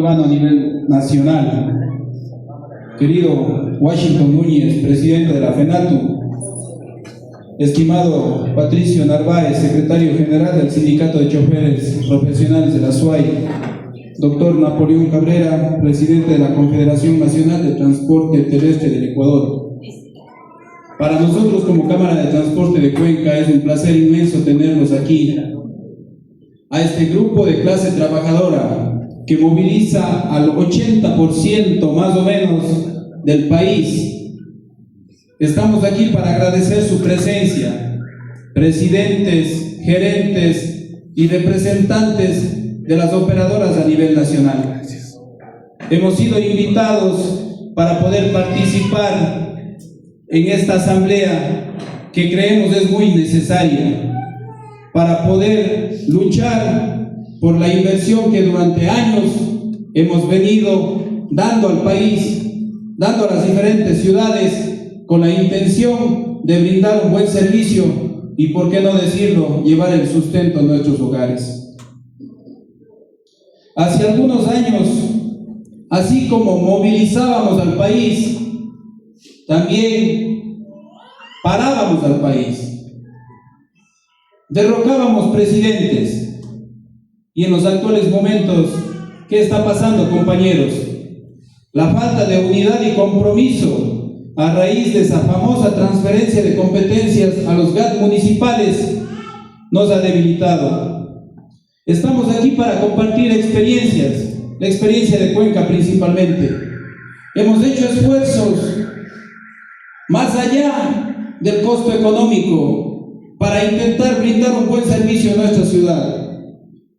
urbano a nivel nacional. Querido Washington Núñez, presidente de la FENATU, estimado Patricio Narváez, secretario general del Sindicato de Choferes Profesionales de la SUAY, doctor Napoleón Cabrera, presidente de la Confederación Nacional de Transporte Terrestre del Ecuador. Para nosotros como Cámara de Transporte de Cuenca es un placer inmenso tenerlos aquí, a este grupo de clase trabajadora que moviliza al 80% más o menos del país. Estamos aquí para agradecer su presencia, presidentes, gerentes y representantes de las operadoras a nivel nacional. Hemos sido invitados para poder participar en esta asamblea que creemos es muy necesaria para poder luchar por la inversión que durante años hemos venido dando al país, dando a las diferentes ciudades con la intención de brindar un buen servicio y, por qué no decirlo, llevar el sustento a nuestros hogares. Hace algunos años, así como movilizábamos al país, también parábamos al país. Derrocábamos presidentes. Y en los actuales momentos, ¿qué está pasando, compañeros? La falta de unidad y compromiso a raíz de esa famosa transferencia de competencias a los GAT municipales nos ha debilitado. Estamos aquí para compartir experiencias, la experiencia de Cuenca principalmente. Hemos hecho esfuerzos más allá del costo económico para intentar brindar un buen servicio a nuestra ciudad.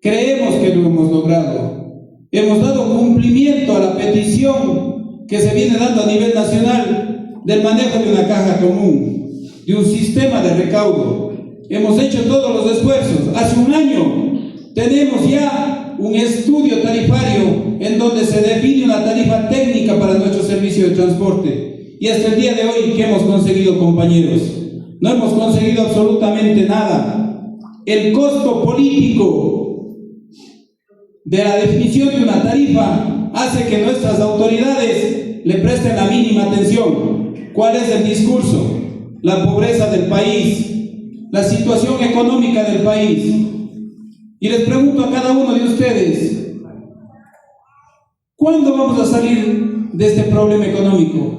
Creemos que lo hemos logrado. Hemos dado cumplimiento a la petición que se viene dando a nivel nacional del manejo de una caja común, de un sistema de recaudo. Hemos hecho todos los esfuerzos. Hace un año tenemos ya un estudio tarifario en donde se define una tarifa técnica para nuestro servicio de transporte. Y hasta el día de hoy, ¿qué hemos conseguido, compañeros? No hemos conseguido absolutamente nada. El costo político de la definición de una tarifa hace que nuestras autoridades le presten la mínima atención. ¿Cuál es el discurso? La pobreza del país, la situación económica del país. Y les pregunto a cada uno de ustedes, ¿cuándo vamos a salir de este problema económico?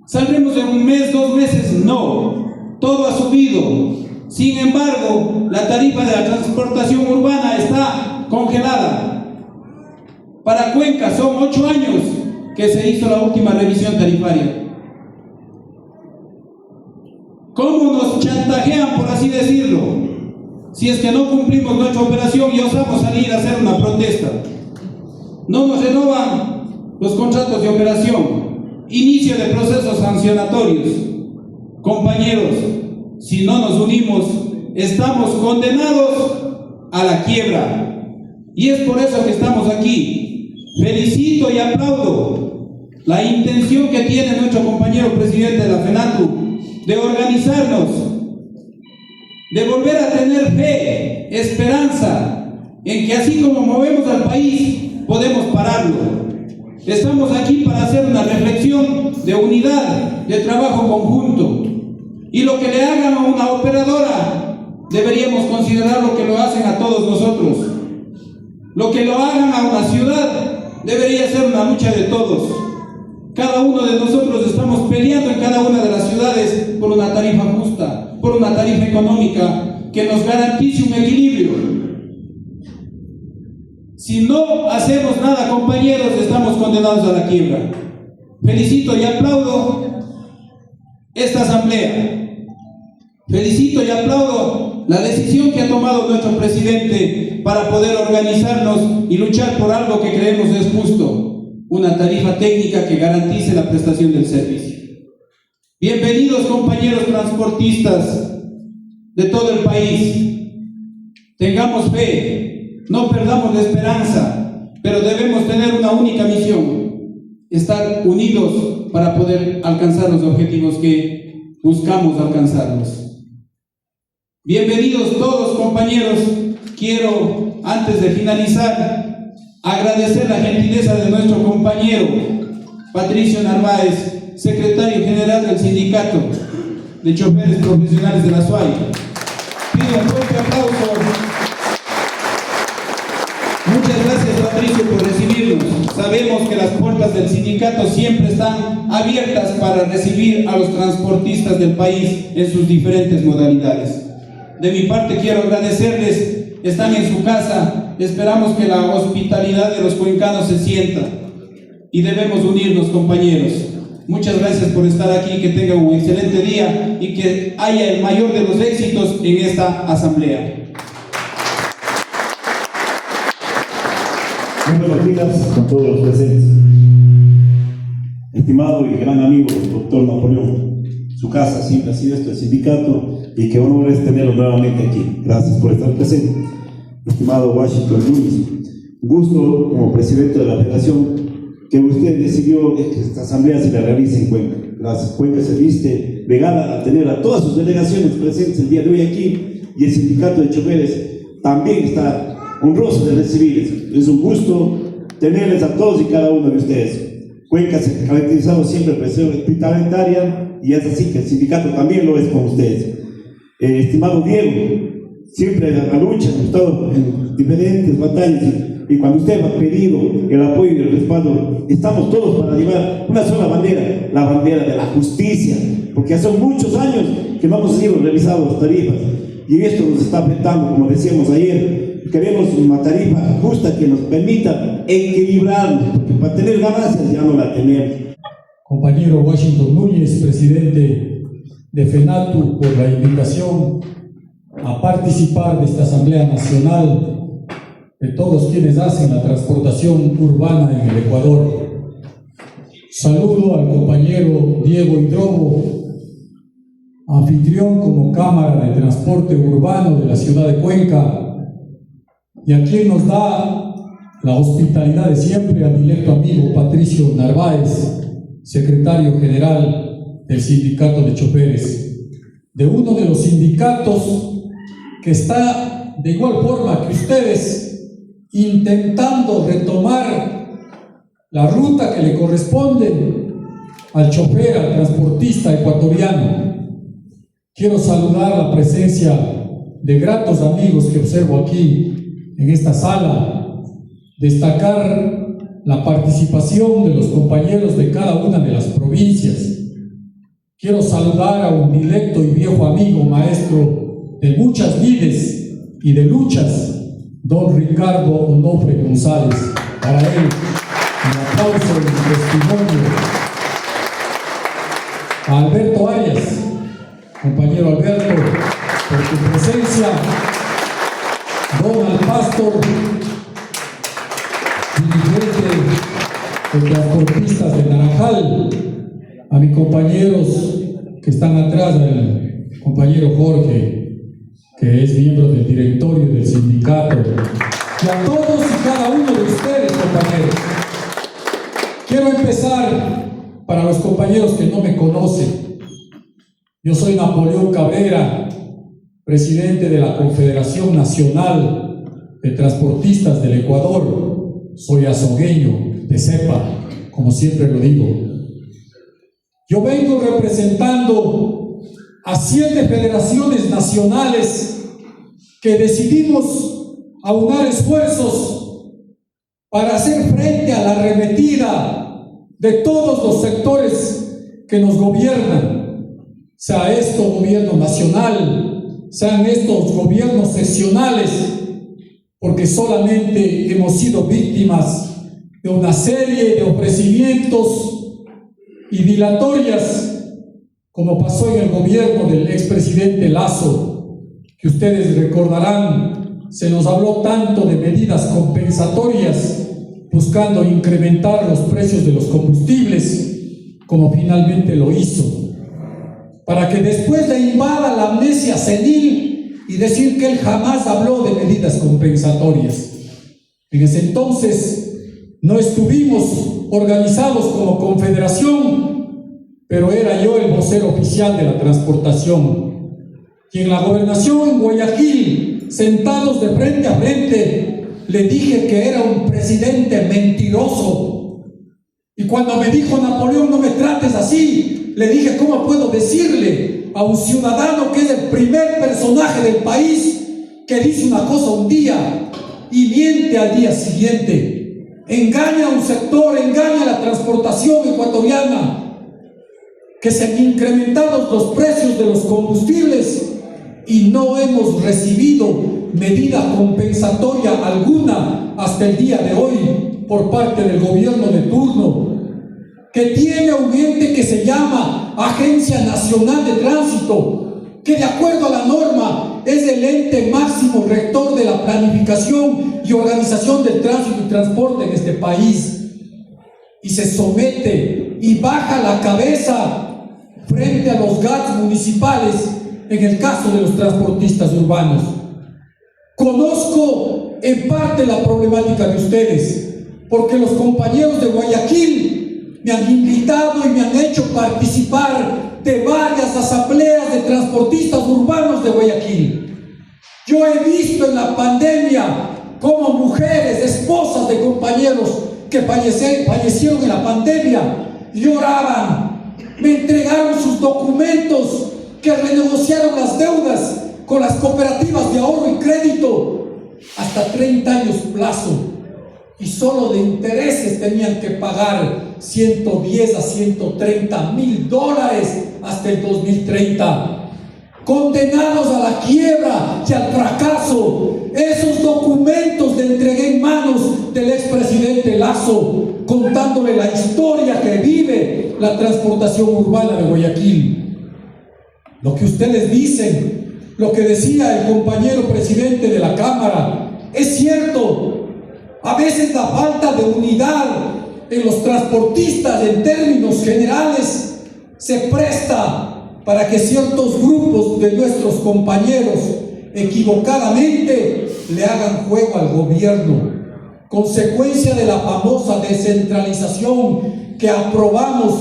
¿Saldremos en un mes, 2 meses? No. Todo ha subido. Sin embargo, la tarifa de la transportación urbana está congelada. Para Cuenca son 8 años que se hizo la última revisión tarifaria. ¿Cómo nos chantajean, por así decirlo? Si es que no cumplimos nuestra operación y osamos salir a hacer una protesta. No nos renovan los contratos de operación. Inicio de procesos sancionatorios. Compañeros, si no nos unimos, estamos condenados a la quiebra. Y es por eso que estamos aquí. Felicito y aplaudo la intención que tiene nuestro compañero presidente de la FENATU de organizarnos, de volver a tener fe, esperanza, en que así como movemos al país, podemos pararlo. Estamos aquí para hacer una reflexión de unidad, de trabajo conjunto. Y lo que le hagan a una operadora, deberíamos considerar lo que lo hacen a todos nosotros. Lo que lo hagan a una ciudad, debería ser una lucha de todos. Cada uno de nosotros estamos peleando en cada una de las ciudades por una tarifa justa, por una tarifa económica que nos garantice un equilibrio. Si no hacemos nada, compañeros, estamos condenados a la quiebra. Felicito y aplaudo esta asamblea. Felicito y aplaudo la decisión que ha tomado nuestro presidente para poder organizarnos y luchar por algo que creemos es justo, una tarifa técnica que garantice la prestación del servicio. Bienvenidos, compañeros transportistas de todo el país. Tengamos fe, no perdamos la esperanza, pero debemos tener una única misión: estar unidos para poder alcanzar los objetivos que buscamos alcanzarlos. Bienvenidos todos, compañeros. Quiero, antes de finalizar, Agradecer la gentileza de nuestro compañero Patricio Narváez, secretario general del Sindicato de Choferes Profesionales de la SUAY. Pido un fuerte aplauso. Muchas gracias, Patricio, por recibirnos. Sabemos que las puertas del sindicato siempre están abiertas para recibir a los transportistas del país en sus diferentes modalidades. De mi parte quiero agradecerles, están en su casa, esperamos que la hospitalidad de los cuencanos se sienta y debemos unirnos, compañeros. Muchas gracias por estar aquí, que tengan un excelente día y que haya el mayor de los éxitos en esta asamblea. Muy buenos días con todos los presentes. Estimado y gran amigo, doctor Napoleón, su casa siempre ha sido el sindicato, y qué honor es tenerlo nuevamente aquí. Gracias por estar presente. Estimado Washington Núñez, gusto como presidente de la federación que usted decidió que esta asamblea se la realice en Cuenca. Gracias. Cuenca se viste vegana a tener a todas sus delegaciones presentes el día de hoy aquí, y el sindicato de choferes también está honroso de recibirles. Es un gusto tenerles a todos y cada uno de ustedes. Cuenca se ha caracterizado siempre por ser hospitalaria, y es así que el sindicato también lo es con ustedes. Estimado Diego, siempre a la lucha, hemos estado en diferentes batallas, y cuando usted ha pedido el apoyo y el respaldo, estamos todos para llevar una sola bandera, la bandera de la justicia, porque hace muchos años que no hemos sido revisados las tarifas, y esto nos está afectando, como decíamos ayer. Queremos una tarifa justa que nos permita equilibrarnos, porque para tener ganancias ya no la tenemos. Compañero Washington Núñez, presidente de FENATU, por la invitación a participar de esta Asamblea Nacional de todos quienes hacen la transportación urbana en el Ecuador. Saludo al compañero Diego Hidrobo, anfitrión como Cámara de Transporte Urbano de la ciudad de Cuenca, y a quien nos da la hospitalidad de siempre, al directo amigo Patricio Narváez, secretario general del Sindicato de Choferes, de uno de los sindicatos que está de igual forma que ustedes intentando retomar la ruta que le corresponde al chofer, al transportista ecuatoriano. Quiero saludar la presencia de gratos amigos que observo aquí en esta sala, destacar la participación de los compañeros de cada una de las provincias. Quiero saludar a un directo y viejo amigo, maestro de muchas lides y de luchas, don Ricardo Onofre González. Para él, un aplauso y un testimonio. A Alberto Arias, compañero Alberto, por tu presencia. Don Al Pastor, dirigente de transportistas de Naranjal, a mis compañeros que están atrás, el compañero Jorge, que es miembro del directorio del sindicato, y a todos y cada uno de ustedes, compañeros. Quiero empezar, para los compañeros que no me conocen, yo soy Napoleón Cabrera, presidente de la Confederación Nacional de Transportistas del Ecuador. Soy azogueño de cepa, como siempre lo digo. Yo vengo representando a 7 federaciones nacionales que decidimos aunar esfuerzos para hacer frente a la arremetida de todos los sectores que nos gobiernan, sea esto gobierno nacional, sean estos gobiernos seccionales, porque solamente hemos sido víctimas de una serie de ofrecimientos y dilatorias, como pasó en el gobierno del expresidente Lazo, que ustedes recordarán, se nos habló tanto de medidas compensatorias, buscando incrementar los precios de los combustibles, como finalmente lo hizo, para que después le invada la amnesia senil y decir que él jamás habló de medidas compensatorias. En ese entonces no estuvimos organizados como confederación, pero era yo el vocero oficial de la transportación, y en la gobernación en Guayaquil, sentados de frente a frente, le dije que era un presidente mentiroso. Y cuando me dijo Napoleón, no me trates así, le dije, ¿cómo puedo decirle a un ciudadano que es el primer personaje del país que dice una cosa un día y miente al día siguiente? Engaña a un sector, engaña a la transportación ecuatoriana, que se han incrementado los precios de los combustibles y no hemos recibido medida compensatoria alguna hasta el día de hoy por parte del gobierno de turno, que tiene un ente que se llama Agencia Nacional de Tránsito, que de acuerdo a la norma es el ente máximo rector de la planificación y organización del tránsito y transporte en este país, y se somete y baja la cabeza frente a los GATS municipales en el caso de los transportistas urbanos. Conozco en parte la problemática de ustedes, porque los compañeros de Guayaquil me han invitado y me han hecho participar de varias asambleas de transportistas urbanos de Guayaquil. Yo he visto en la pandemia cómo mujeres, esposas de compañeros que fallecieron en la pandemia, lloraban, me entregaron sus documentos, que renegociaron las deudas con las cooperativas de ahorro y crédito hasta 30 años plazo, y solo de intereses tenían que pagar 110 a 130 mil dólares hasta el 2030. Condenados a la quiebra y al fracaso. Esos documentos le entregué en manos del expresidente Lasso, contándole la historia que vive la transportación urbana de Guayaquil. Lo que ustedes dicen, lo que decía el compañero presidente de la Cámara, es cierto. A veces la falta de unidad en los transportistas en términos generales se presta para que ciertos grupos de nuestros compañeros equivocadamente le hagan juego al gobierno. Consecuencia de la famosa descentralización que aprobamos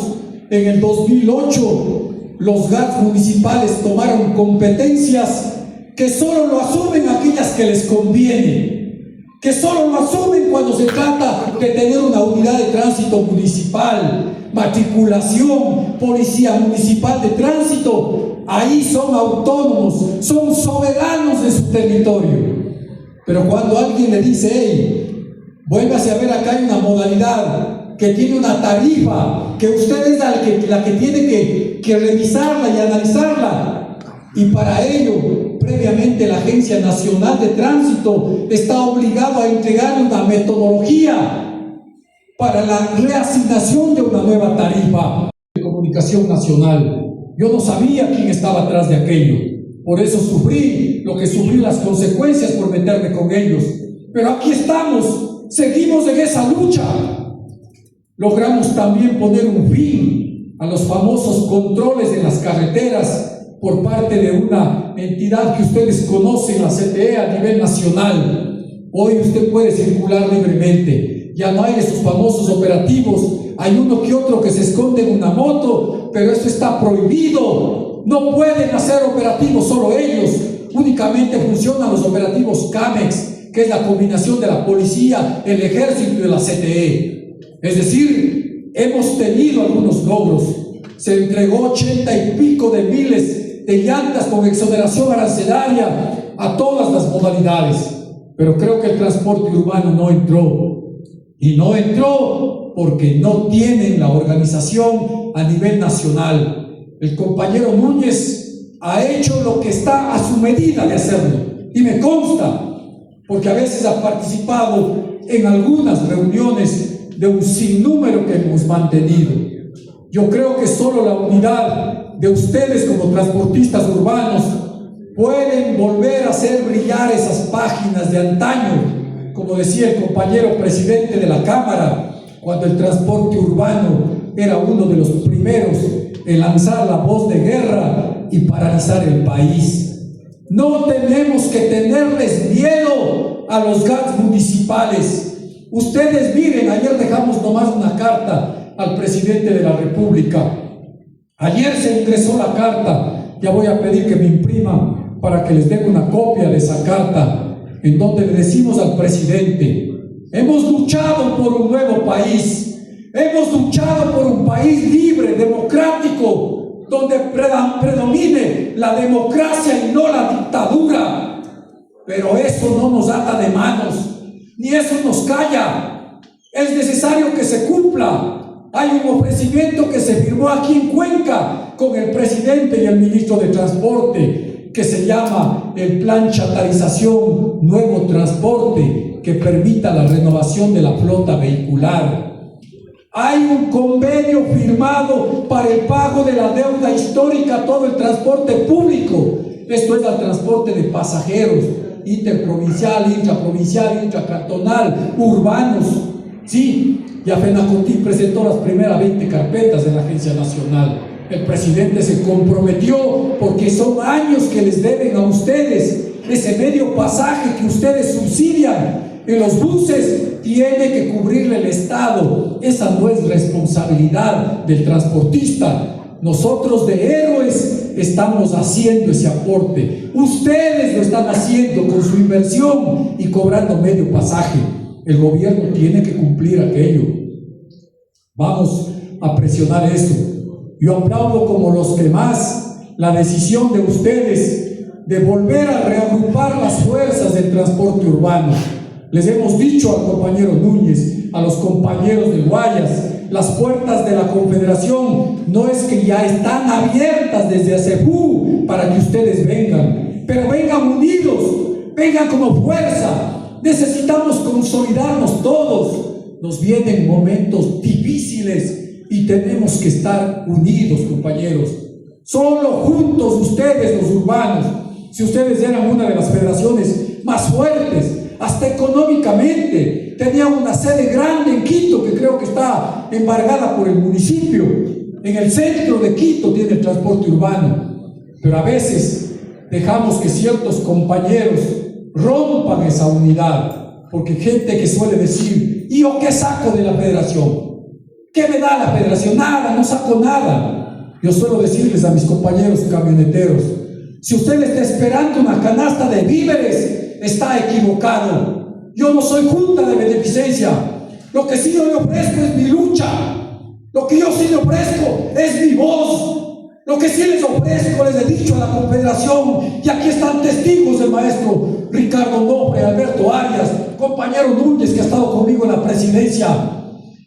en el 2008, los GATS municipales tomaron competencias que solo lo asumen aquellas que les conviene, que solo lo asumen cuando se trata de tener una unidad de tránsito municipal, matriculación, policía municipal de tránsito. Ahí son autónomos, son soberanos de su territorio. Pero cuando alguien le dice, hey, vuélvase a ver, acá hay una modalidad que tiene una tarifa, que usted es la que tiene que revisarla y analizarla, y para ello previamente la Agencia Nacional de Tránsito está obligada a entregar una metodología para la reasignación de una nueva tarifa de comunicación nacional. Yo no sabía quién estaba atrás de aquello, por eso sufrí lo que sufrí, las consecuencias por meterme con ellos. Pero aquí estamos, seguimos en esa lucha. Logramos también poner un fin a los famosos controles en las carreteras por parte de una entidad que ustedes conocen, la CTE, a nivel nacional. Hoy usted puede circular libremente, ya no hay esos famosos operativos. Hay uno que otro que se esconde en una moto, pero esto está prohibido. No pueden hacer operativos solo ellos, únicamente funcionan los operativos CAMEX, que es la combinación de la policía, el ejército y de la CTE. Es decir, hemos tenido algunos logros. Se entregó 80 y pico de miles de llantas con exoneración arancelaria a todas las modalidades, pero creo que el transporte urbano no entró, y no entró porque no tienen la organización a nivel nacional. El compañero Núñez ha hecho lo que está a su medida de hacerlo, y me consta, porque a veces ha participado en algunas reuniones de un sinnúmero que hemos mantenido. Yo creo que solo la unidad de ustedes como transportistas urbanos pueden volver a hacer brillar esas páginas de antaño, como decía el compañero presidente de la Cámara, cuando el transporte urbano era uno de los primeros en lanzar la voz de guerra y paralizar el país. No tenemos que tenerles miedo a los GATS municipales. Ustedes miren, ayer dejamos nomás una carta al presidente de la República. Ayer se ingresó la carta, ya voy a pedir que me impriman para que les den una copia de esa carta. en donde le decimos al presidente: hemos luchado por un nuevo país, hemos luchado por un país libre, democrático, donde predomine la democracia y no la dictadura. Pero eso no nos ata de manos, ni eso nos calla. Es necesario que se cumpla. Hay un ofrecimiento que se firmó aquí en Cuenca con el presidente y el ministro de Transporte, que se llama el Plan Chatarización Nuevo Transporte, que permita la renovación de la flota vehicular. Hay un convenio firmado para el pago de la deuda histórica a todo el transporte público. Esto es el transporte de pasajeros, interprovincial, intraprovincial, intracantonal, urbanos. Sí, ya FENACONTIC presentó las primeras 20 carpetas de la Agencia Nacional. El presidente se comprometió, porque son años que les deben a ustedes. Ese medio pasaje que ustedes subsidian en los buses tiene que cubrirle el Estado. Esa no es responsabilidad del transportista. Nosotros de héroes estamos haciendo ese aporte. Ustedes lo están haciendo con su inversión y cobrando medio pasaje. El gobierno tiene que cumplir aquello. Vamos a presionar eso. Yo aplaudo como los demás la decisión de ustedes de volver a reagrupar las fuerzas del transporte urbano. Les hemos dicho al compañero Núñez, a los compañeros de Guayas, las puertas de la Confederación no es que ya están abiertas desde ACEPU para que ustedes vengan, pero vengan unidos, vengan como fuerza. Necesitamos consolidarnos todos. Nos vienen momentos difíciles y tenemos que estar unidos, compañeros. Solo juntos ustedes, los urbanos, si ustedes eran una de las federaciones más fuertes, hasta económicamente, tenían una sede grande en Quito, que creo que está embargada por el municipio. En el centro de Quito tiene el transporte urbano, pero a veces dejamos que ciertos compañeros rompan esa unidad, porque gente que suele decir: ¿y yo qué saco de la federación? ¿Qué me da la federación? Nada, no saco nada. Yo suelo decirles a mis compañeros camioneteros: si usted está esperando una canasta de víveres, está equivocado. Yo no soy junta de beneficencia. Lo que sí yo le ofrezco es mi lucha. Lo que yo sí le ofrezco es mi voz. Lo que sí les ofrezco, les he dicho a la Confederación, y aquí están testigos el maestro Ricardo Nofre, Alberto Arias, compañero Núñez, que ha estado conmigo en la presidencia.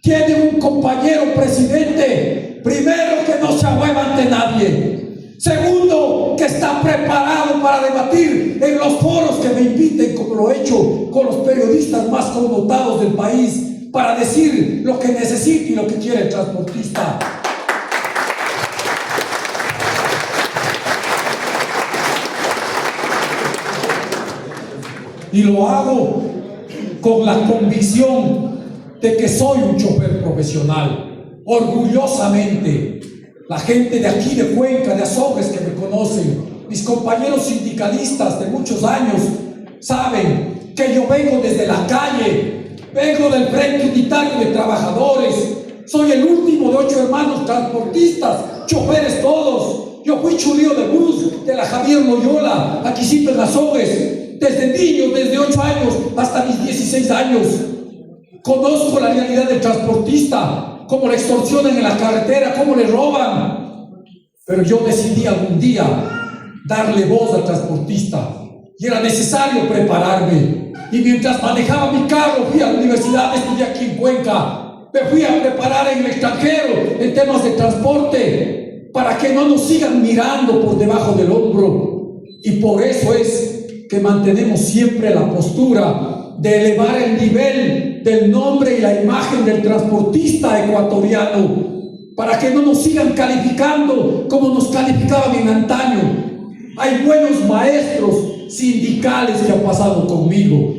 Tiene un compañero presidente, primero, que no se ahueva ante nadie. Segundo, que está preparado para debatir en los foros que me inviten, como lo he hecho con los periodistas más connotados del país, para decir lo que necesita y lo que quiere el transportista. Y lo hago con la convicción de que soy un chofer profesional, orgullosamente. La gente de aquí, de Cuenca, de Azogues, que me conocen, mis compañeros sindicalistas de muchos años, saben que yo vengo desde la calle, vengo del Frente Unitario de Trabajadores, soy el último de 8 hermanos transportistas, choferes todos. Yo fui chulío de bus de la Javier Loyola, aquí siempre en Azogues, desde niño, desde 8 años hasta mis 16 años. Conozco la realidad del transportista, cómo le extorsionan en la carretera, cómo le roban. Pero yo decidí algún día darle voz al transportista y era necesario prepararme. Y mientras manejaba mi carro, fui a la universidad, estudié aquí en Cuenca, me fui a preparar en el extranjero en temas de transporte, para que no nos sigan mirando por debajo del hombro. Y por eso es que mantenemos siempre la postura de elevar el nivel del nombre y la imagen del transportista ecuatoriano, para que no nos sigan calificando como nos calificaban en antaño. Hay buenos maestros sindicales que han pasado conmigo.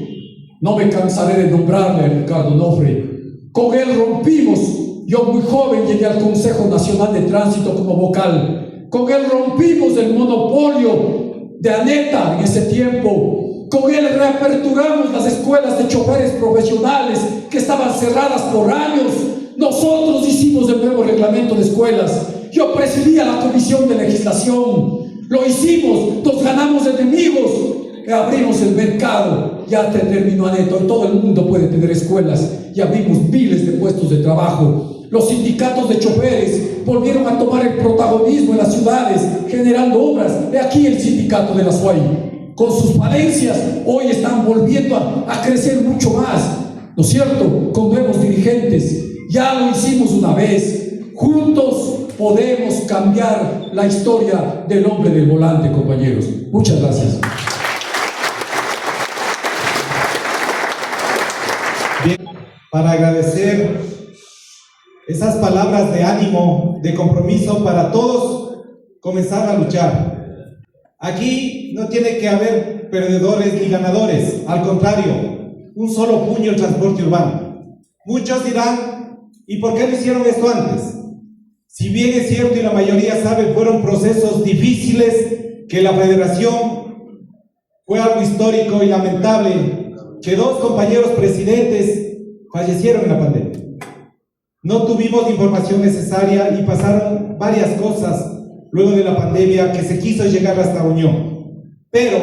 No me cansaré de nombrarle a Ricardo Nofre. Con él rompimos. Yo muy joven llegué al Consejo Nacional de Tránsito como vocal. Con él rompimos el monopolio de ANETA en ese tiempo. Con él reaperturamos las escuelas de choferes profesionales que estaban cerradas por años. Nosotros hicimos el nuevo reglamento de escuelas. Yo presidía la Comisión de Legislación. Lo hicimos, nos ganamos enemigos, abrimos el mercado. ya terminó Aneto, y todo el mundo puede tener escuelas y abrimos miles de puestos de trabajo. Los sindicatos de choferes volvieron a tomar el protagonismo en las ciudades, generando obras. He aquí el sindicato de la SUAY, con sus falencias, hoy están volviendo a crecer mucho más, ¿no es cierto?, con nuevos dirigentes. Ya lo hicimos una vez, juntos podemos cambiar la historia del hombre del volante, compañeros. Muchas gracias. Bien, para agradecer esas palabras de ánimo, de compromiso para todos comenzar a luchar. Aquí no tiene que haber perdedores ni ganadores, al contrario, un solo puño el transporte urbano. Muchos dirán, ¿y por qué no hicieron esto antes? Si bien es cierto y la mayoría sabe, fueron procesos difíciles, que la federación fue algo histórico y lamentable, que 2 compañeros presidentes fallecieron en la pandemia. No tuvimos la información necesaria y pasaron varias cosas luego de la pandemia que se quiso llegar hasta Unión. Pero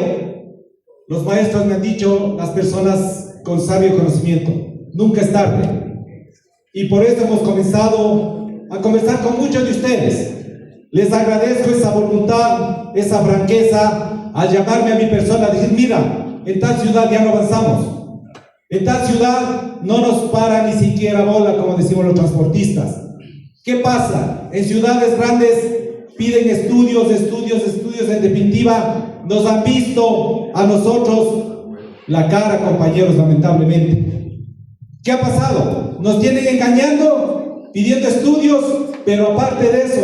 los maestros me han dicho, las personas con sabio conocimiento, nunca es tarde. Y por eso hemos comenzado a conversar con muchos de ustedes. Les agradezco esa voluntad, esa franqueza, al llamarme a mi persona, a decir, mira, en tal ciudad ya no avanzamos. En tal ciudad no nos para ni siquiera bola, como decimos los transportistas. ¿Qué pasa? En ciudades grandes piden estudios, en definitiva, nos han visto a nosotros la cara, compañeros, lamentablemente. ¿Qué ha pasado? Nos tienen engañando, pidiendo estudios, pero aparte de eso,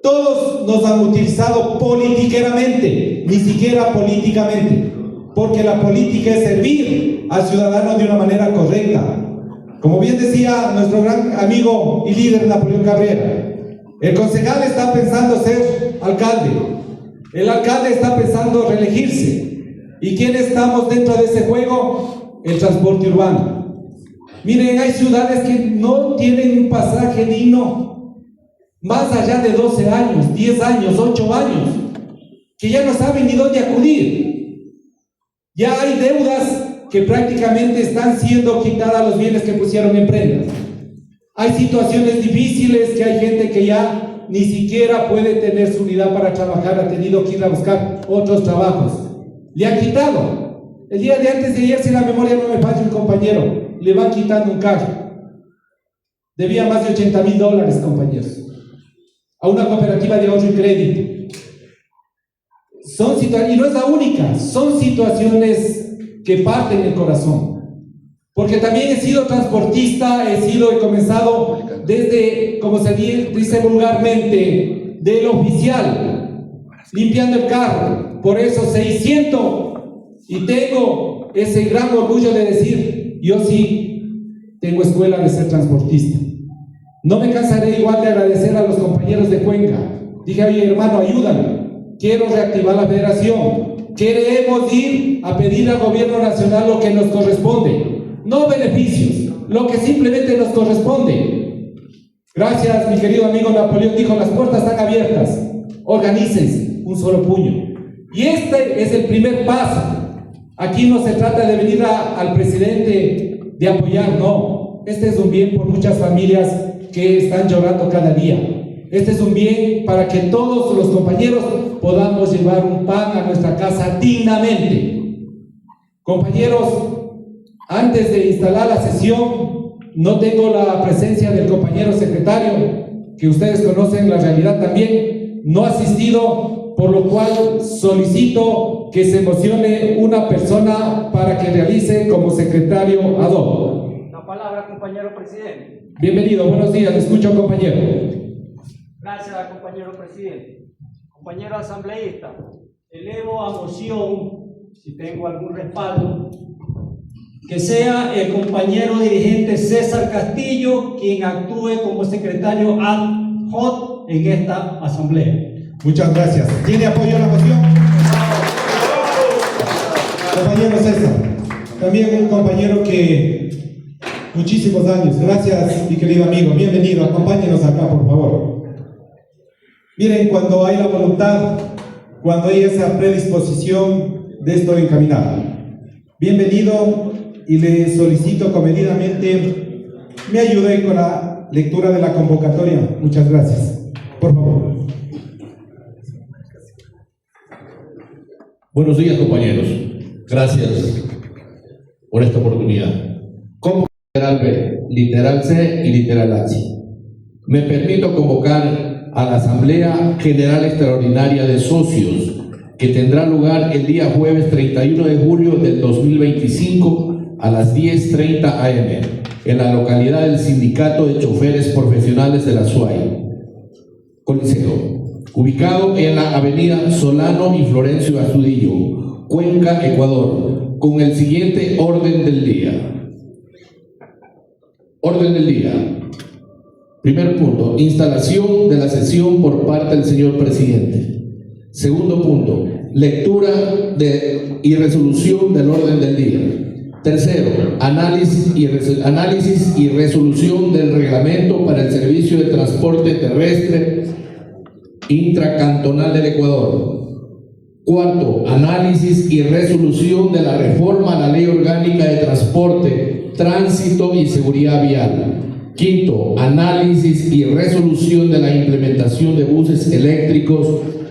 todos nos han utilizado politiqueramente, ni siquiera políticamente, porque la política es servir al ciudadano de una manera correcta. Como bien decía nuestro gran amigo y líder Napoleón Cabrera, el concejal está pensando ser alcalde, el alcalde está pensando reelegirse. ¿Y quién estamos dentro de ese juego? El transporte urbano. Miren, hay ciudades que no tienen un pasaje digno, más allá de 12 años, 10 años, 8 años, que ya no saben ni dónde acudir. Ya hay deudas que prácticamente están siendo quitadas los bienes que pusieron en prendas. Hay situaciones difíciles que hay gente que ya ni siquiera puede tener su unidad para trabajar, ha tenido que ir a buscar otros trabajos. Le han quitado. El día de antes de ayer, si la memoria no me falla, un compañero le van quitando un carro. Debía más de $80,000, compañeros, a una cooperativa de ahorro y crédito. Son situaciones, y no es la única, son situaciones que parten el corazón. Porque también he sido transportista, he comenzado desde, como se dice vulgarmente, del oficial, limpiando el carro. Por eso 600, y tengo ese gran orgullo de decir, yo sí tengo escuela de ser transportista. No me cansaré igual de agradecer a los compañeros de Cuenca. Dije, oye hermano, ayúdame, quiero reactivar la federación, queremos ir a pedir al gobierno nacional lo que nos corresponde. No beneficios, lo que simplemente nos corresponde. Gracias, mi querido amigo Napoleón dijo, las puertas están abiertas, organícense, un solo puño. Y este es el primer paso. Aquí no se trata de venir al presidente de apoyar, no. Este es un bien por muchas familias que están llorando cada día. Este es un bien para que todos los compañeros podamos llevar un pan a nuestra casa dignamente. Compañeros, antes de instalar la sesión, no tengo la presencia del compañero secretario, que ustedes conocen la realidad también, no ha asistido, por lo cual solicito que se emocione una persona para que realice como secretario ad hoc. La palabra, compañero presidente. Bienvenido, buenos días, le escucho, compañero. Gracias, compañero presidente. Compañero asambleísta, elevo a moción, si tengo algún respaldo, que sea el compañero dirigente César Castillo quien actúe como secretario ad hoc en esta asamblea. Muchas gracias. ¿Tiene apoyo a la moción? Compañero César, también un compañero que muchísimos años. Gracias, mi querido amigo. Bienvenido. Acompáñenos acá, por favor. Miren, cuando hay la voluntad, cuando hay esa predisposición de esto encaminado. bienvenido y le solicito comedidamente me ayude con la lectura de la convocatoria. Muchas gracias. Por favor. Buenos días, compañeros. Gracias por esta oportunidad. Como literal B, literal C y literal H, me permito convocar a la Asamblea General Extraordinaria de Socios que tendrá lugar el día jueves 31 de julio del 2025 a las 10:30 am en la localidad del Sindicato de Choferes Profesionales de la SUAY, Coliseo, ubicado en la avenida Solano y Florencio Astudillo, Cuenca, Ecuador, con el siguiente orden del día. Orden del día. Primer punto, instalación de la sesión por parte del señor presidente. Segundo punto, lectura y resolución del orden del día. Tercero, análisis y resolución del reglamento para el servicio de transporte terrestre intracantonal del Ecuador. Cuarto, análisis y resolución de la reforma a la Ley Orgánica de Transporte, Tránsito y Seguridad Vial. Quinto, análisis y resolución de la implementación de buses eléctricos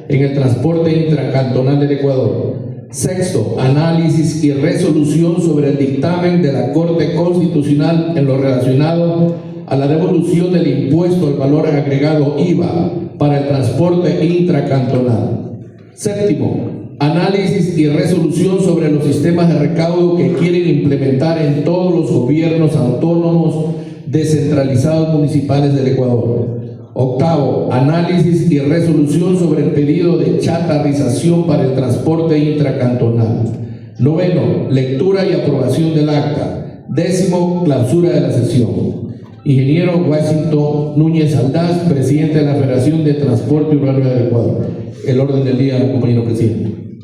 en el transporte intracantonal del Ecuador. Sexto, análisis y resolución sobre el dictamen de la Corte Constitucional en lo relacionado a la devolución del impuesto al valor agregado IVA para el transporte intracantonal. Séptimo, análisis y resolución sobre los sistemas de recaudo que quieren implementar en todos los gobiernos autónomos descentralizados municipales del Ecuador. Octavo, análisis y resolución sobre el pedido de chatarrización para el transporte intracantonal. Noveno, lectura y aprobación del acta. Décimo, clausura de la sesión. Ingeniero Washington Núñez Aldaz, presidente de la Federación de Transporte Urbano del Ecuador. El orden del día, compañero presidente.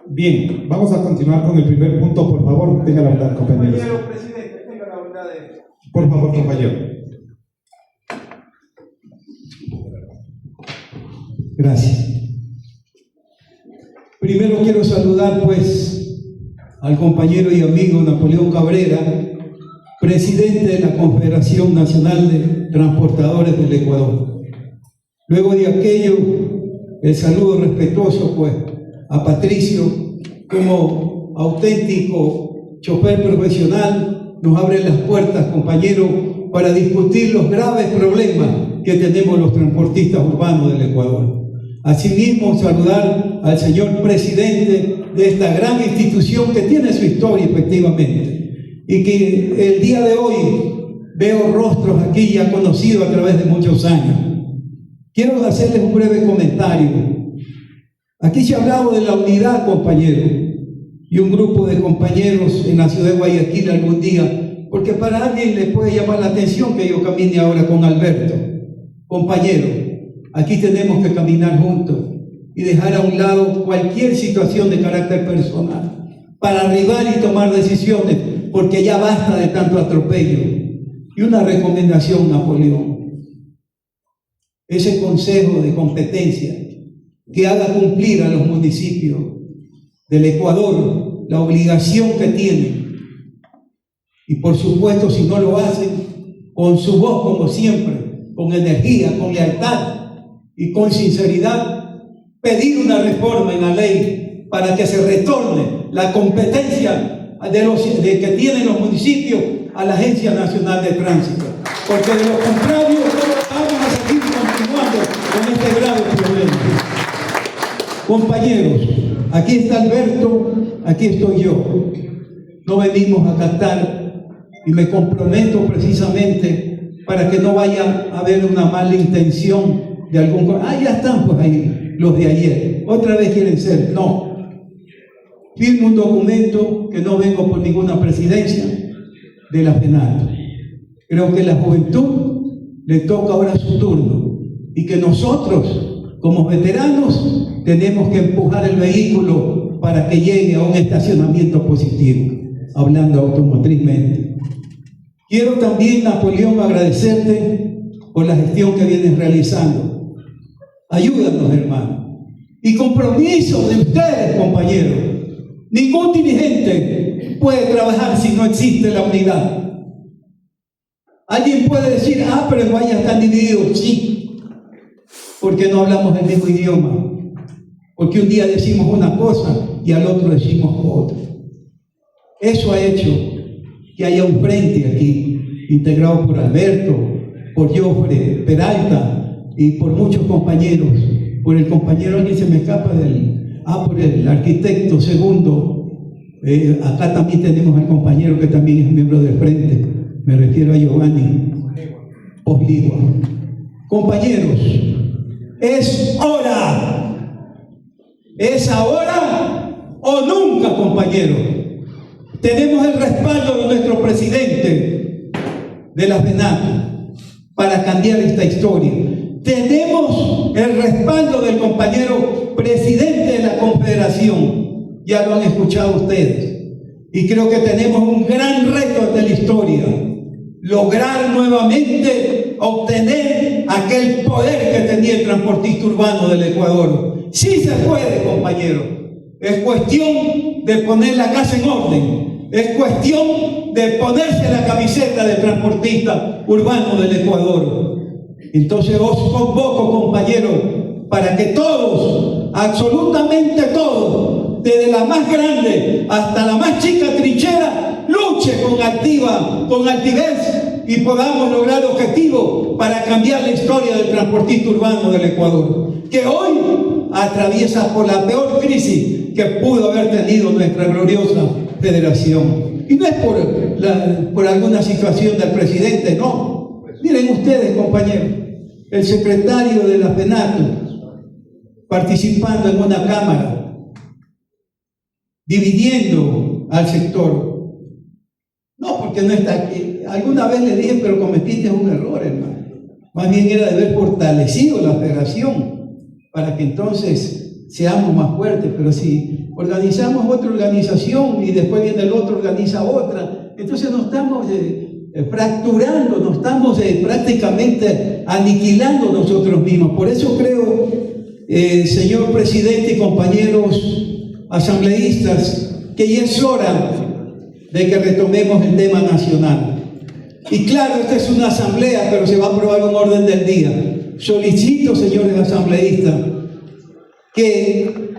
Bien, vamos a continuar con el primer punto, por favor, tenga la bondad, compañeros. Compañero presidente, tenga la bondad de... Por favor, compañero. Gracias. Primero quiero saludar pues al compañero y amigo Napoleón Cabrera, presidente de la Confederación Nacional de Transportadores del Ecuador. Luego de aquello, el saludo respetuoso pues a Patricio, como auténtico chofer profesional, nos abre las puertas, compañero, para discutir los graves problemas que tenemos los transportistas urbanos del Ecuador. Asimismo, saludar al señor presidente de esta gran institución que tiene su historia efectivamente y que el día de hoy veo rostros aquí ya conocidos a través de muchos años. Quiero hacerles un breve comentario. Aquí se ha hablado de la unidad, compañero, y un grupo de compañeros en la ciudad de Guayaquil algún día, porque para alguien le puede llamar la atención que yo camine ahora con Alberto. Compañero, aquí tenemos que caminar juntos y dejar a un lado cualquier situación de carácter personal para arribar y tomar decisiones, porque ya basta de tanto atropello. Y una recomendación, Napoleón, ese consejo de competencia que haga cumplir a los municipios del Ecuador la obligación que tienen, y por supuesto si no lo hacen, con su voz como siempre, con energía, con lealtad y con sinceridad, pedir una reforma en la ley para que se retorne la competencia de que tienen los municipios a la Agencia Nacional de Tránsito, porque de lo contrario vamos a seguir continuando con este grave problema. Compañeros, aquí está Alberto, aquí estoy yo. No venimos a cantar y me comprometo precisamente para que no vaya a haber una mala intención de algún... ya están pues ahí los de ayer. Otra vez quieren ser. No. Firmo un documento que no vengo por ninguna presidencia de la FENATO. Creo que la juventud le toca ahora su turno y que nosotros, como veteranos, tenemos que empujar el vehículo para que llegue a un estacionamiento positivo, hablando automotrizmente. Quiero también, Napoleón, agradecerte por la gestión que vienes realizando. Ayúdanos, hermano. Y compromiso de ustedes, compañeros, Ningún dirigente puede trabajar si no existe la unidad. Alguien puede decir, pero en Guaya están divididos. Sí, porque no hablamos el mismo idioma. Porque un día decimos una cosa y al otro decimos otra. Eso ha hecho que haya un frente aquí, integrado por Alberto, por Jofre Peralta y por muchos compañeros. Por el compañero que se me escapa por el arquitecto segundo. Acá también tenemos al compañero que también es miembro del frente. Me refiero a Giovanni Posligua. Compañeros, es hora. Es ahora o nunca, compañeros. Tenemos el respaldo de nuestro presidente de la FENAC para cambiar esta historia. Tenemos el respaldo del compañero presidente de la Confederación. Ya lo han escuchado ustedes. Y creo que tenemos un gran reto de la historia. Lograr nuevamente obtener aquel poder que tenía el transportista urbano del Ecuador. Sí se puede, compañero. Es cuestión de poner la casa en orden. Es cuestión de ponerse la camiseta de transportista urbano del Ecuador. Entonces os convoco, compañero, para que todos, absolutamente todos, desde la más grande hasta la más chica trinchera, luche con altivez y podamos lograr objetivos para cambiar la historia del transportista urbano del Ecuador, que hoy atraviesa por la peor crisis que pudo haber tenido nuestra gloriosa federación. Y no es por alguna situación del presidente, no. Miren ustedes, compañeros, el secretario de la FENAC participando en una cámara, dividiendo al sector. No, porque no está aquí. Alguna vez le dije, pero cometiste un error, hermano. Más bien era de haber fortalecido la federación para que entonces seamos más fuertes. Pero si organizamos otra organización y después viene el otro, organiza otra, entonces nos estamos fracturando, nos estamos prácticamente aniquilando nosotros mismos. Por eso creo, señor presidente y compañeros asambleístas, que ya es hora de que retomemos el tema nacional. Y claro, esta es una asamblea, pero se va a aprobar un orden del día. Solicito, señores asambleístas, que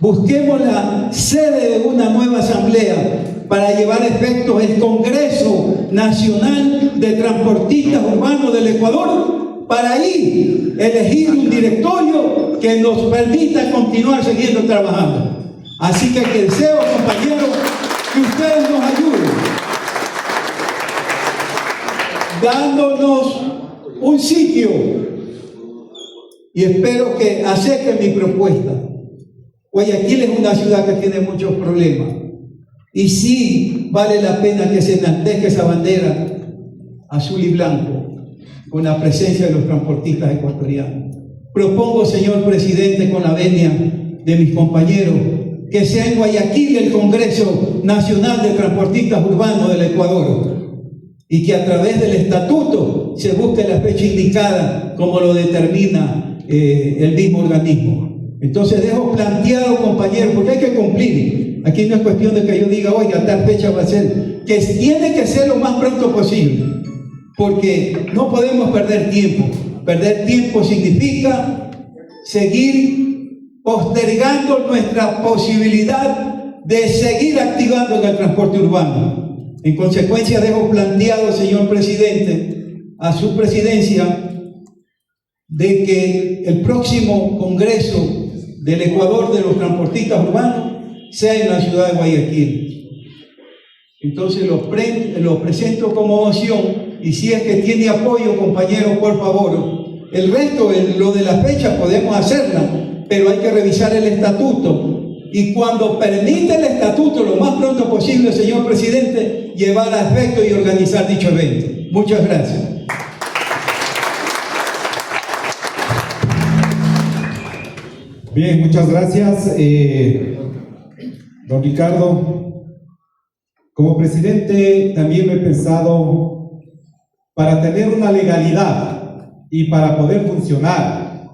busquemos la sede de una nueva asamblea para llevar a efecto el Congreso Nacional de Transportistas Urbanos del Ecuador, para ahí elegir un directorio que nos permita continuar siguiendo trabajando. Así que deseo, compañeros, que ustedes nos ayuden, dándonos un sitio, y espero que acepten mi propuesta. Guayaquil es una ciudad que tiene muchos problemas, y sí vale la pena que se enaltezca esa bandera azul y blanco con la presencia de los transportistas ecuatorianos. Propongo, señor presidente, con la venia de mis compañeros, que sea en Guayaquil el Congreso Nacional de Transportistas Urbanos del Ecuador, y que a través del estatuto se busque la fecha indicada como lo determina el mismo organismo. Entonces dejo planteado, compañeros, porque hay que cumplir. Aquí no es cuestión de que yo diga, oiga, tal fecha va a ser, que tiene que ser lo más pronto posible, porque no podemos perder tiempo. Perder tiempo significa seguir postergando nuestra posibilidad de seguir activando en el transporte urbano. En consecuencia, dejo planteado, señor presidente, a su presidencia, de que el próximo Congreso del Ecuador de los transportistas urbanos sea en la ciudad de Guayaquil. Entonces lo presento como moción, y si es que tiene apoyo, compañeros, por favor. El resto, lo de la fecha, podemos hacerla, pero hay que revisar el estatuto. Y cuando permite el estatuto, lo más pronto posible, señor presidente, llevar a efecto y organizar dicho evento. Muchas gracias. Bien, muchas gracias, don Ricardo. Como presidente también lo he pensado, para tener una legalidad y para poder funcionar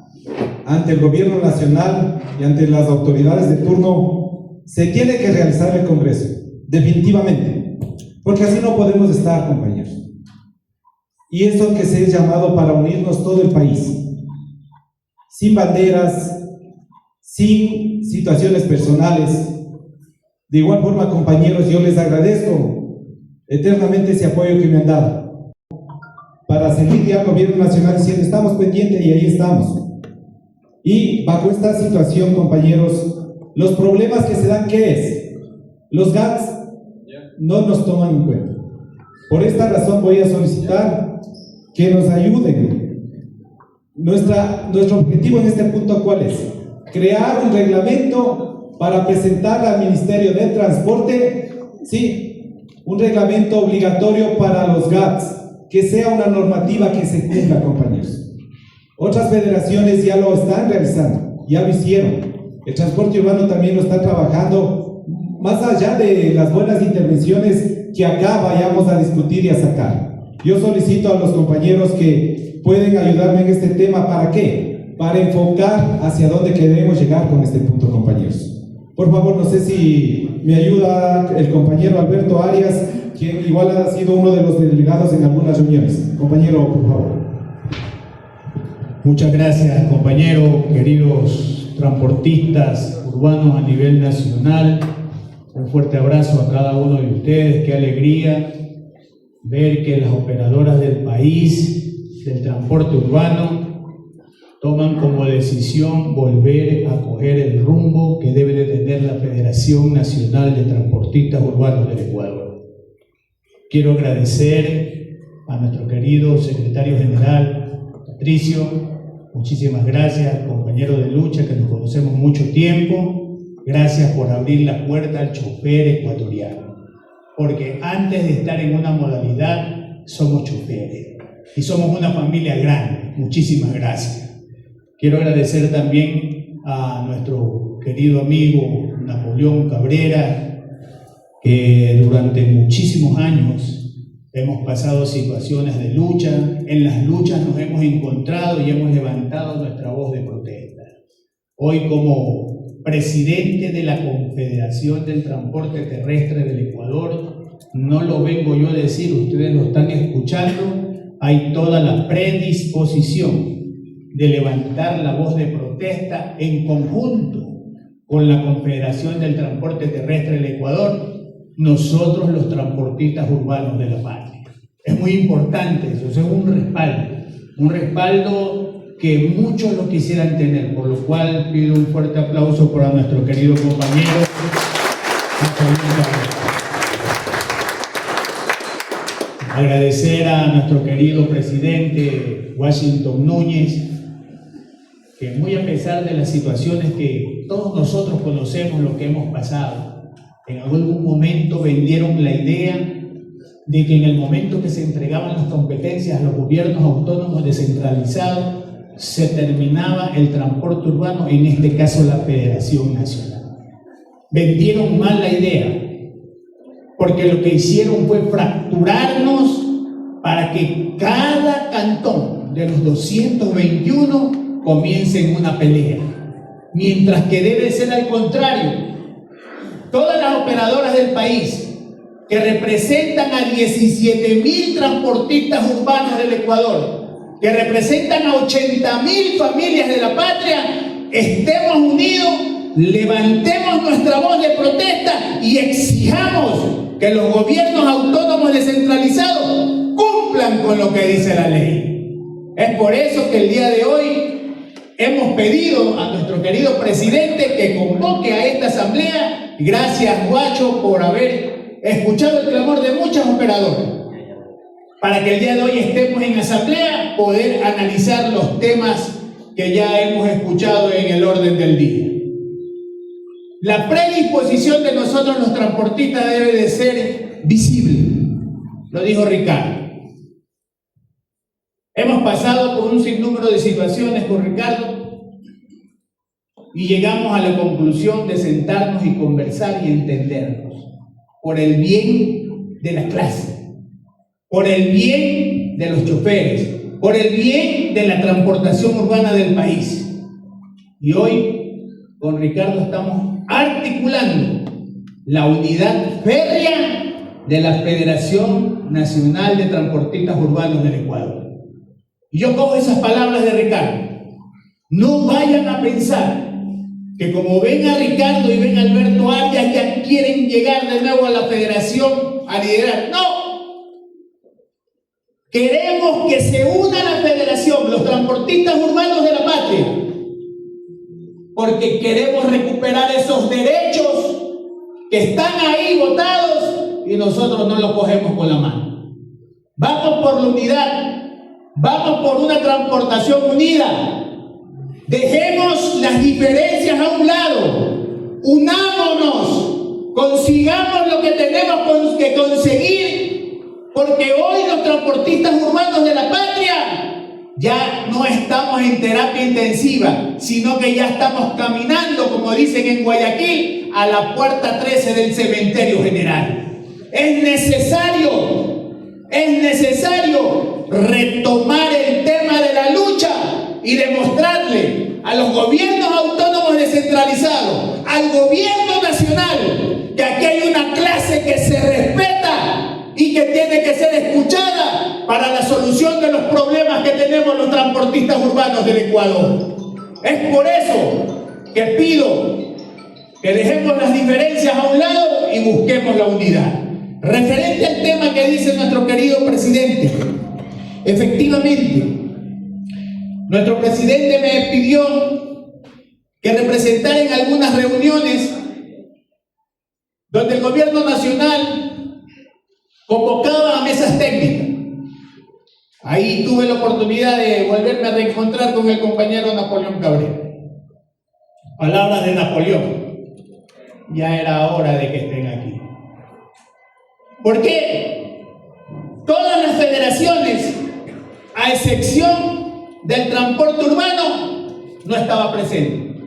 ante el gobierno nacional y ante las autoridades de turno, se tiene que realizar el Congreso, definitivamente, porque así no podemos estar, compañeros. Y eso que se es llamado para unirnos todo el país, sin banderas, sin situaciones personales. De igual forma, compañeros, yo les agradezco eternamente ese apoyo que me han dado para seguir al gobierno nacional diciendo estamos pendientes, y ahí estamos. Y bajo esta situación, compañeros, los problemas que se dan, ¿qué es? Los GATS no nos toman en cuenta. Por esta razón voy a solicitar que nos ayuden. Nuestro objetivo en este punto, ¿cuál es? Crear un reglamento para presentar al Ministerio de Transporte, sí, un reglamento obligatorio para los GATS, que sea una normativa que se cumpla, compañeros. Otras federaciones ya lo están realizando, ya lo hicieron. El transporte urbano también lo está trabajando, más allá de las buenas intervenciones que acá vayamos a discutir y a sacar. Yo solicito a los compañeros que pueden ayudarme en este tema. ¿Para qué? Para enfocar hacia dónde queremos llegar con este punto, compañeros. Por favor, no sé si me ayuda el compañero Alberto Arias, quien igual ha sido uno de los delegados en algunas reuniones. Compañero, por favor. Muchas gracias, compañero, queridos transportistas urbanos a nivel nacional. Un fuerte abrazo a cada uno de ustedes. Qué alegría ver que las operadoras del país, del transporte urbano, toman como decisión volver a coger el rumbo que debe de tener la Federación Nacional de Transportistas Urbanos del Ecuador. Quiero agradecer a nuestro querido secretario general, Patricio. Muchísimas gracias, compañero de lucha, que nos conocemos mucho tiempo. Gracias por abrir la puerta al chofer ecuatoriano. Porque antes de estar en una modalidad, somos choferes. Y somos una familia grande. Muchísimas gracias. Quiero agradecer también a nuestro querido amigo Napoleón Cabrera, que durante muchísimos años hemos pasado situaciones de lucha. En las luchas nos hemos encontrado y hemos levantado nuestra voz de protesta. Hoy, como presidente de la Confederación del Transporte Terrestre del Ecuador, no lo vengo yo a decir, ustedes lo están escuchando, hay toda la predisposición de levantar la voz de protesta en conjunto con la Confederación del Transporte Terrestre del Ecuador, nosotros los transportistas urbanos de la patria. Es muy importante eso, es un respaldo que muchos lo quisieran tener, por lo cual pido un fuerte aplauso para nuestro querido compañero. Agradecer a nuestro querido presidente Washington Núñez, que muy a pesar de las situaciones que todos nosotros conocemos, lo que hemos pasado, en algún momento vendieron la idea de que en el momento que se entregaban las competencias a los gobiernos autónomos descentralizados, se terminaba el transporte urbano, en este caso la Federación Nacional. Vendieron mal la idea, porque lo que hicieron fue fracturarnos para que cada cantón de los 221 comience en una pelea, mientras que debe ser al contrario. Todas las operadoras del país que representan a 17.000 transportistas urbanos del Ecuador, que representan a 80.000 familias de la patria, estemos unidos, levantemos nuestra voz de protesta y exijamos que los gobiernos autónomos descentralizados cumplan con lo que dice la ley. Es por eso que el día de hoy hemos pedido a nuestro querido presidente que convoque a esta asamblea. Gracias, Guacho, por haber escuchado el clamor de muchas operadoras, para que el día de hoy estemos en asamblea, poder analizar los temas que ya hemos escuchado en el orden del día. La predisposición de nosotros los transportistas debe de ser visible, lo dijo Ricardo. Hemos pasado por un sinnúmero de situaciones con Ricardo y llegamos a la conclusión de sentarnos y conversar y entendernos por el bien de la clase, por el bien de los choferes, por el bien de la transportación urbana del país. Y hoy con Ricardo estamos articulando la unidad férrea de la Federación Nacional de Transportistas Urbanos del Ecuador. Y yo cojo esas palabras de Ricardo. No vayan a pensar que como ven a Ricardo y ven a Alberto Arias ya quieren llegar de nuevo a la federación a liderar. ¡No! Queremos que se una la federación, los transportistas urbanos de la patria, porque queremos recuperar esos derechos que están ahí votados y nosotros no los cogemos con la mano. Vamos por la unidad, vamos por una transportación unida. Dejemos las diferencias a un lado, unámonos, consigamos lo que tenemos que conseguir, porque hoy los transportistas urbanos de la patria ya no estamos en terapia intensiva, sino que ya estamos caminando, como dicen en Guayaquil, a la puerta 13 del cementerio general. Es necesario retomar el tema de la lucha y demostrarle a los gobiernos autónomos descentralizados, al gobierno nacional, que aquí hay una clase que se respeta y que tiene que ser escuchada para la solución de los problemas que tenemos los transportistas urbanos del Ecuador. Es por eso que pido que dejemos las diferencias a un lado y busquemos la unidad. Referente al tema que dice nuestro querido presidente, efectivamente, nuestro presidente me pidió que representara en algunas reuniones donde el gobierno nacional convocaba a mesas técnicas. Ahí tuve la oportunidad de volverme a reencontrar con el compañero Napoleón Cabrera. Palabras de Napoleón. Ya era hora de que estén aquí. ¿Por qué? Todas las federaciones, a excepción del transporte urbano, no estaba presente.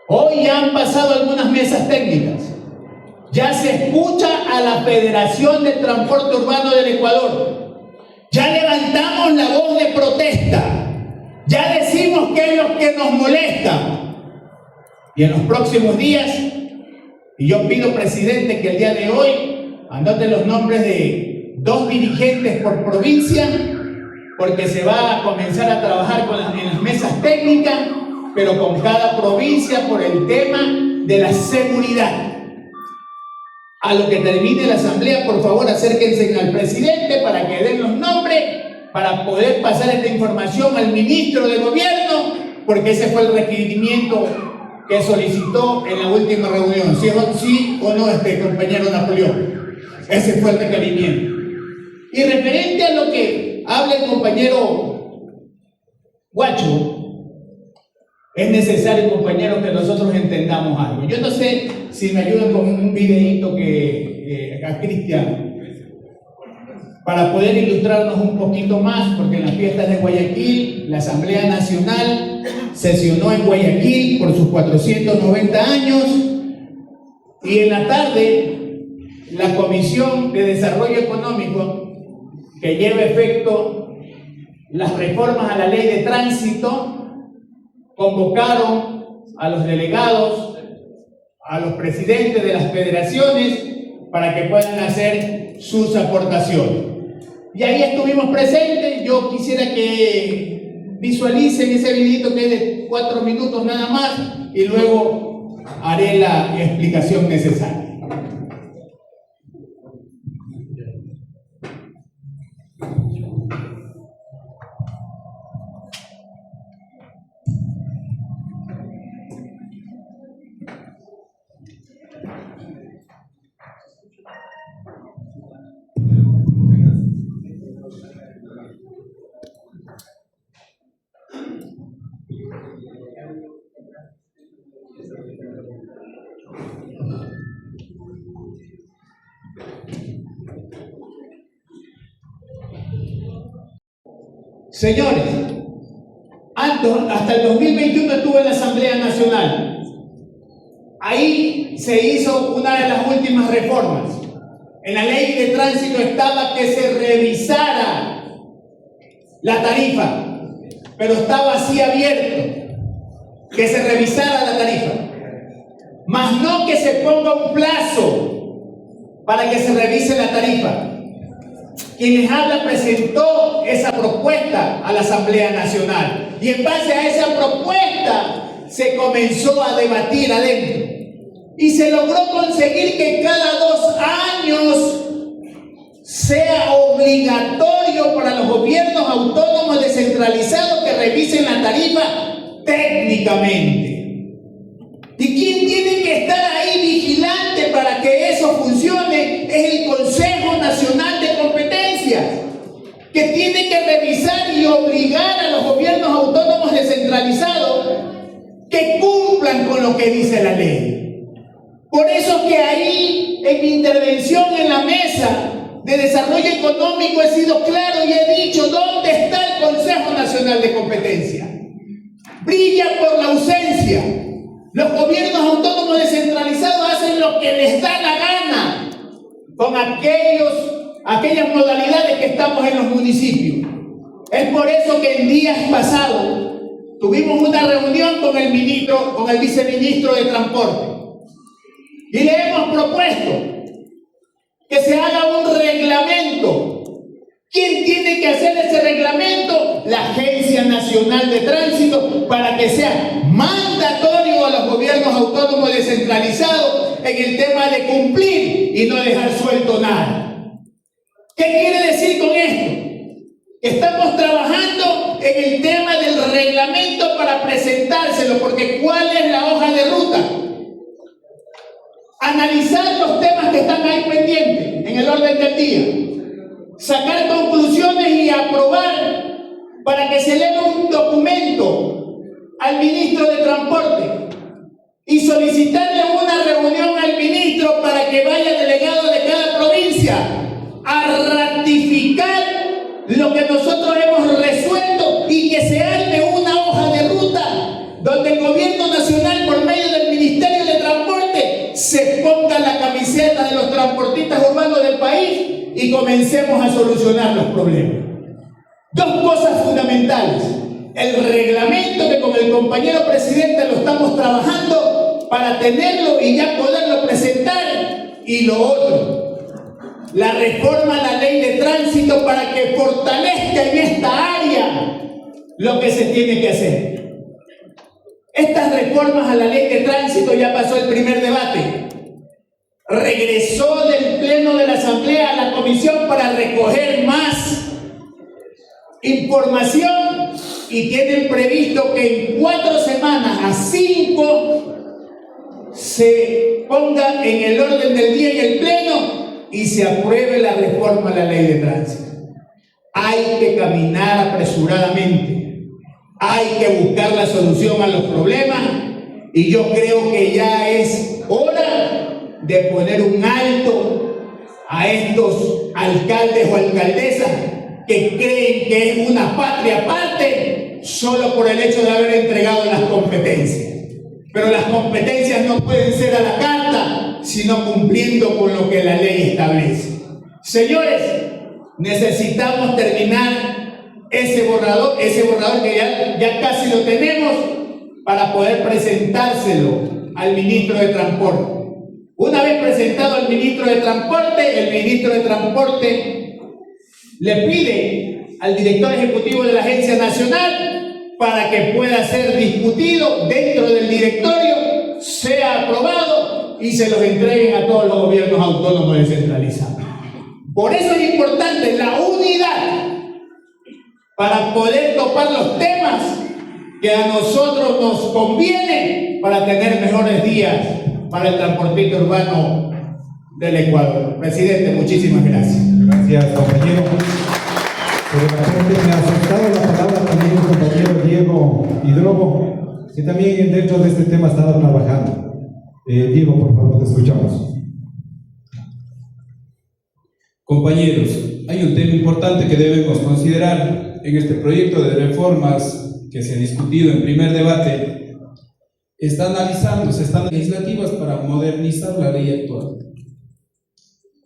Hoy ya han pasado algunas mesas técnicas. Ya se escucha a la Federación del Transporte Urbano del Ecuador. Ya levantamos la voz de protesta. Ya decimos qué es lo que nos molesta. Y en los próximos días, y yo pido, presidente, que el día de hoy anote los nombres de 2 dirigentes por provincia, porque se va a comenzar a trabajar en las mesas técnicas, pero con cada provincia por el tema de la seguridad. A lo que termine la asamblea, por favor, acérquense al presidente para que den los nombres, para poder pasar esta información al ministro de gobierno, porque ese fue el requerimiento que solicitó en la última reunión. ¿Sí o no, compañero Napoleón? Ese fue el requerimiento. Y referente a lo que habla el compañero Guacho, es necesario, compañero, que nosotros entendamos algo. Yo no sé si me ayudan con un videíto a Cristian, para poder ilustrarnos un poquito más, porque en las fiestas de Guayaquil, la Asamblea Nacional sesionó en Guayaquil por sus 490 años, y en la tarde, la Comisión de Desarrollo Económico, que lleva efecto las reformas a la ley de tránsito, convocaron a los delegados, a los presidentes de las federaciones, para que puedan hacer sus aportaciones. Y ahí estuvimos presentes. Yo quisiera que visualicen ese videito que es de 4 minutos nada más, y luego haré la explicación necesaria. Señores, hasta el 2021 estuve en la Asamblea Nacional. Ahí se hizo una de las últimas reformas. En la ley de tránsito estaba que se revisara la tarifa, pero estaba así abierto. que se revisara la tarifa, más no que se ponga un plazo para que se revise la tarifa. Quien les habla presentó esa propuesta a la Asamblea Nacional y en base a esa propuesta se comenzó a debatir adentro y se logró conseguir que cada 2 años sea obligatorio para los gobiernos autónomos descentralizados que revisen la tarifa técnicamente. ¿Y quién tiene que estar ahí vigilante para que eso funcione? Es el Consejo Nacional de Competencias, que tiene que revisar y obligar a los gobiernos autónomos descentralizados que cumplan con lo que dice la ley. Por eso que ahí, en mi intervención en la mesa de desarrollo económico, he sido claro y he dicho dónde está el Consejo Nacional de Competencia. Brilla por la ausencia. Los gobiernos autónomos descentralizados hacen lo que les da la gana con aquellas modalidades que estamos en los municipios. Es por eso que en días pasados tuvimos una reunión con el viceministro de Transporte y le hemos propuesto que se haga un reglamento. ¿Quién tiene que hacer ese reglamento? La Agencia Nacional de Tránsito, para que sea mandatorio a los gobiernos autónomos descentralizados en el tema de cumplir y no dejar suelto nada. ¿Qué quiere decir con esto? Estamos trabajando en el tema del reglamento para presentárselo, porque ¿cuál es la hoja de ruta? Analizar los temas que están ahí pendientes en el orden del día, sacar conclusiones y aprobar para que se eleve un documento al ministro de Transporte y solicitarle una reunión al ministro para que vaya delegado de cada provincia a ratificar lo que nosotros hemos resuelto y que se arme una hoja de ruta donde el gobierno nacional, por medio del Ministerio de Transporte, se ponga la camiseta de los transportistas urbanos del país y comencemos a solucionar los problemas. 2 cosas fundamentales: el reglamento, que con el compañero presidente lo estamos trabajando para tenerlo y ya poderlo presentar, y lo otro, la reforma a la ley de tránsito para que fortalezca en esta área lo que se tiene que hacer. Estas reformas a la ley de tránsito ya pasó el primer debate. Regresó del pleno de la Asamblea a la comisión para recoger más información y tienen previsto que en 4 semanas a 5 se ponga en el orden del día en el pleno y se apruebe la reforma a la ley de tránsito. Hay que caminar apresuradamente, hay que buscar la solución a los problemas y yo creo que ya es hora de poner un alto a estos alcaldes o alcaldesas que creen que es una patria aparte solo por el hecho de haber entregado las competencias. Pero las competencias no pueden ser a la carta, sino cumpliendo con lo que la ley establece. Señores, necesitamos terminar ese borrador que ya casi lo tenemos para poder presentárselo al ministro de Transporte. Una vez presentado al ministro de Transporte, el ministro de Transporte le pide al director ejecutivo de la Agencia Nacional para que pueda ser discutido dentro del directorio, sea aprobado y se los entreguen a todos los gobiernos autónomos descentralizados. Por eso es importante la unidad para poder topar los temas que a nosotros nos conviene para tener mejores días para el transportista urbano del Ecuador. Presidente, muchísimas gracias. Gracias, compañero. De repente me ha aceptado la palabra también el compañero Diego Hidrobo, que también dentro de este tema estaba trabajando. Diego, por favor, te escuchamos. Compañeros, hay un tema importante que debemos considerar en este proyecto de reformas que se ha discutido en primer debate. Están legislativas para modernizar la ley actual.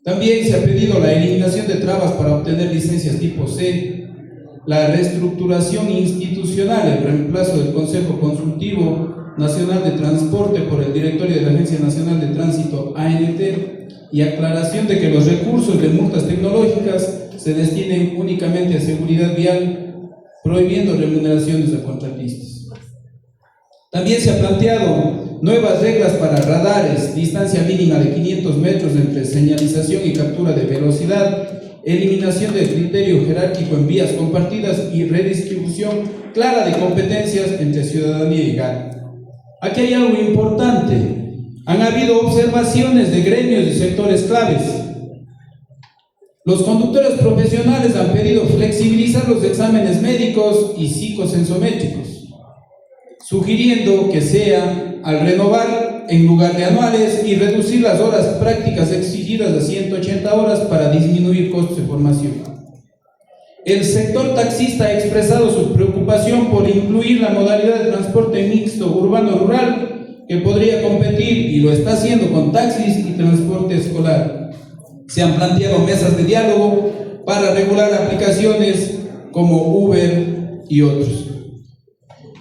También se ha pedido la eliminación de trabas para obtener licencias tipo C la reestructuración institucional, el reemplazo del Consejo Consultivo Nacional de Transporte por el Directorio de la Agencia Nacional de Tránsito, ANT, y aclaración de que los recursos de multas tecnológicas se destinen únicamente a seguridad vial, prohibiendo remuneraciones a contratistas. También se ha planteado nuevas reglas para radares, distancia mínima de 500 metros entre señalización y captura de velocidad, eliminación del criterio jerárquico en vías compartidas y redistribución clara de competencias entre ciudadanía y GAT. Aquí hay algo importante. Han habido observaciones de gremios y sectores claves. Los conductores profesionales han pedido flexibilizar los exámenes médicos y psicosensométricos, sugiriendo que sea al renovar en lugar de anuales y reducir las horas prácticas exigidas a 180 horas para disminuir costos de formación. El sector taxista ha expresado su preocupación por incluir la modalidad de transporte mixto urbano-rural que podría competir, y lo está haciendo, con taxis y transporte escolar. Se han planteado mesas de diálogo para regular aplicaciones como Uber y otros.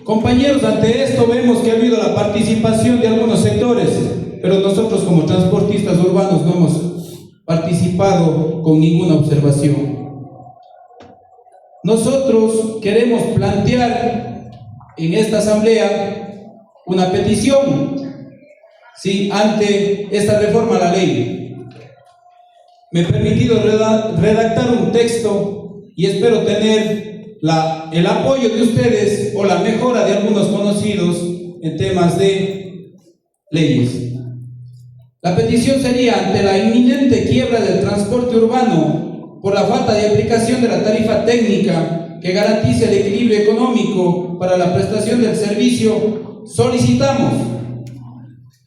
Compañeros, ante esto vemos que ha habido la participación de algunos sectores, pero nosotros como transportistas urbanos no hemos participado con ninguna observación. Nosotros queremos plantear en esta asamblea una petición, ¿sí?, ante esta reforma a la ley. Me he permitido redactar un texto y espero tener el apoyo de ustedes o la mejora de algunos conocidos en temas de leyes. La petición sería: ante la inminente quiebra del transporte urbano por la falta de aplicación de la tarifa técnica que garantice el equilibrio económico para la prestación del servicio, solicitamos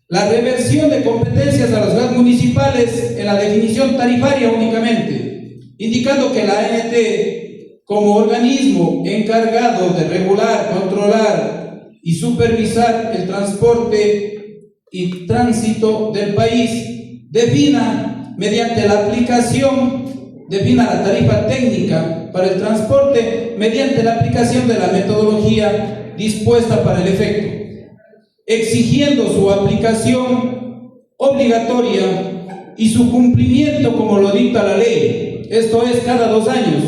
la reversión de competencias a los GAT municipales en la definición tarifaria únicamente, indicando que la ANT, como organismo encargado de regular, controlar y supervisar el transporte y tránsito del país, defina la tarifa técnica para el transporte mediante la aplicación de la metodología dispuesta para el efecto, exigiendo su aplicación obligatoria y su cumplimiento como lo dicta la ley, esto es cada 2 años,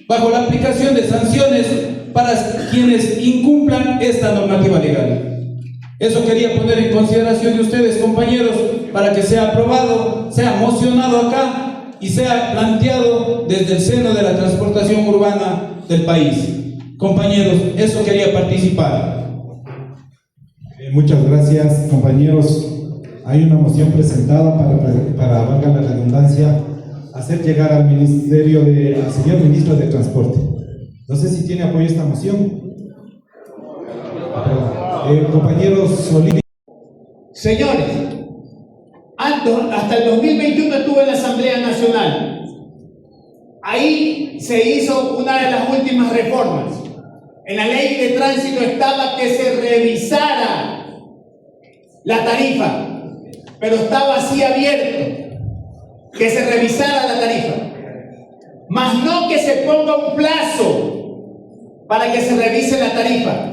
bajo la aplicación de sanciones para quienes incumplan esta normativa legal. Eso quería poner en consideración de ustedes, compañeros, para que sea aprobado, sea mocionado acá y sea planteado desde el seno de la transportación urbana del país. Compañeros, eso quería participar. Muchas gracias, compañeros. Hay una moción presentada para valga la redundancia, hacer llegar al señor ministro de Transporte. No sé si tiene apoyo esta moción. Compañeros Solís. Señores, hasta el 2021 estuve en la Asamblea Nacional. Ahí se hizo una de las últimas reformas. En la ley de tránsito estaba que se revisara la tarifa, pero estaba así abierto, que se revisara la tarifa, más no que se ponga un plazo para que se revise la tarifa.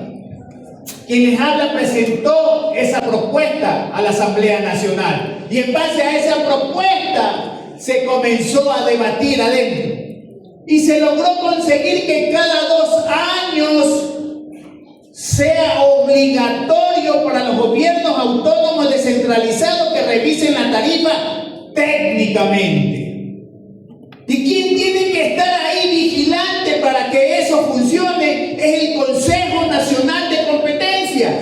Quien les habla presentó esa propuesta a la Asamblea Nacional y en base a esa propuesta se comenzó a debatir adentro y se logró conseguir que cada 2 años sea obligatorio para los gobiernos autónomos descentralizados que revisen la tarifa técnicamente. ¿Y quién tiene que estar ahí vigilante para que eso funcione? Es el Consejo Nacional de Competencias,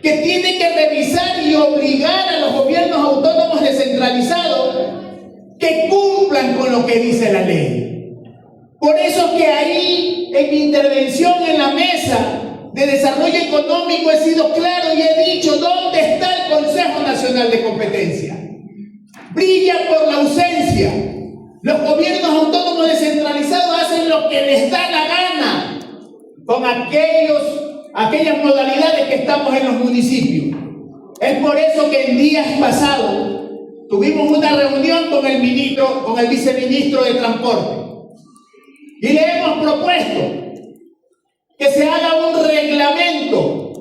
que tiene que revisar y obligar a los gobiernos autónomos descentralizados que cumplan con lo que dice la ley. Por eso que ahí, en mi intervención en la mesa de desarrollo económico, he sido claro y he dicho dónde está el Consejo Nacional de Competencia. Brilla por la ausencia. Los gobiernos autónomos descentralizados hacen lo que les da la gana con aquellas modalidades que estamos en los municipios. Es por eso que en días pasados tuvimos una reunión con el viceministro de Transporte Y le hemos propuesto que se haga un reglamento.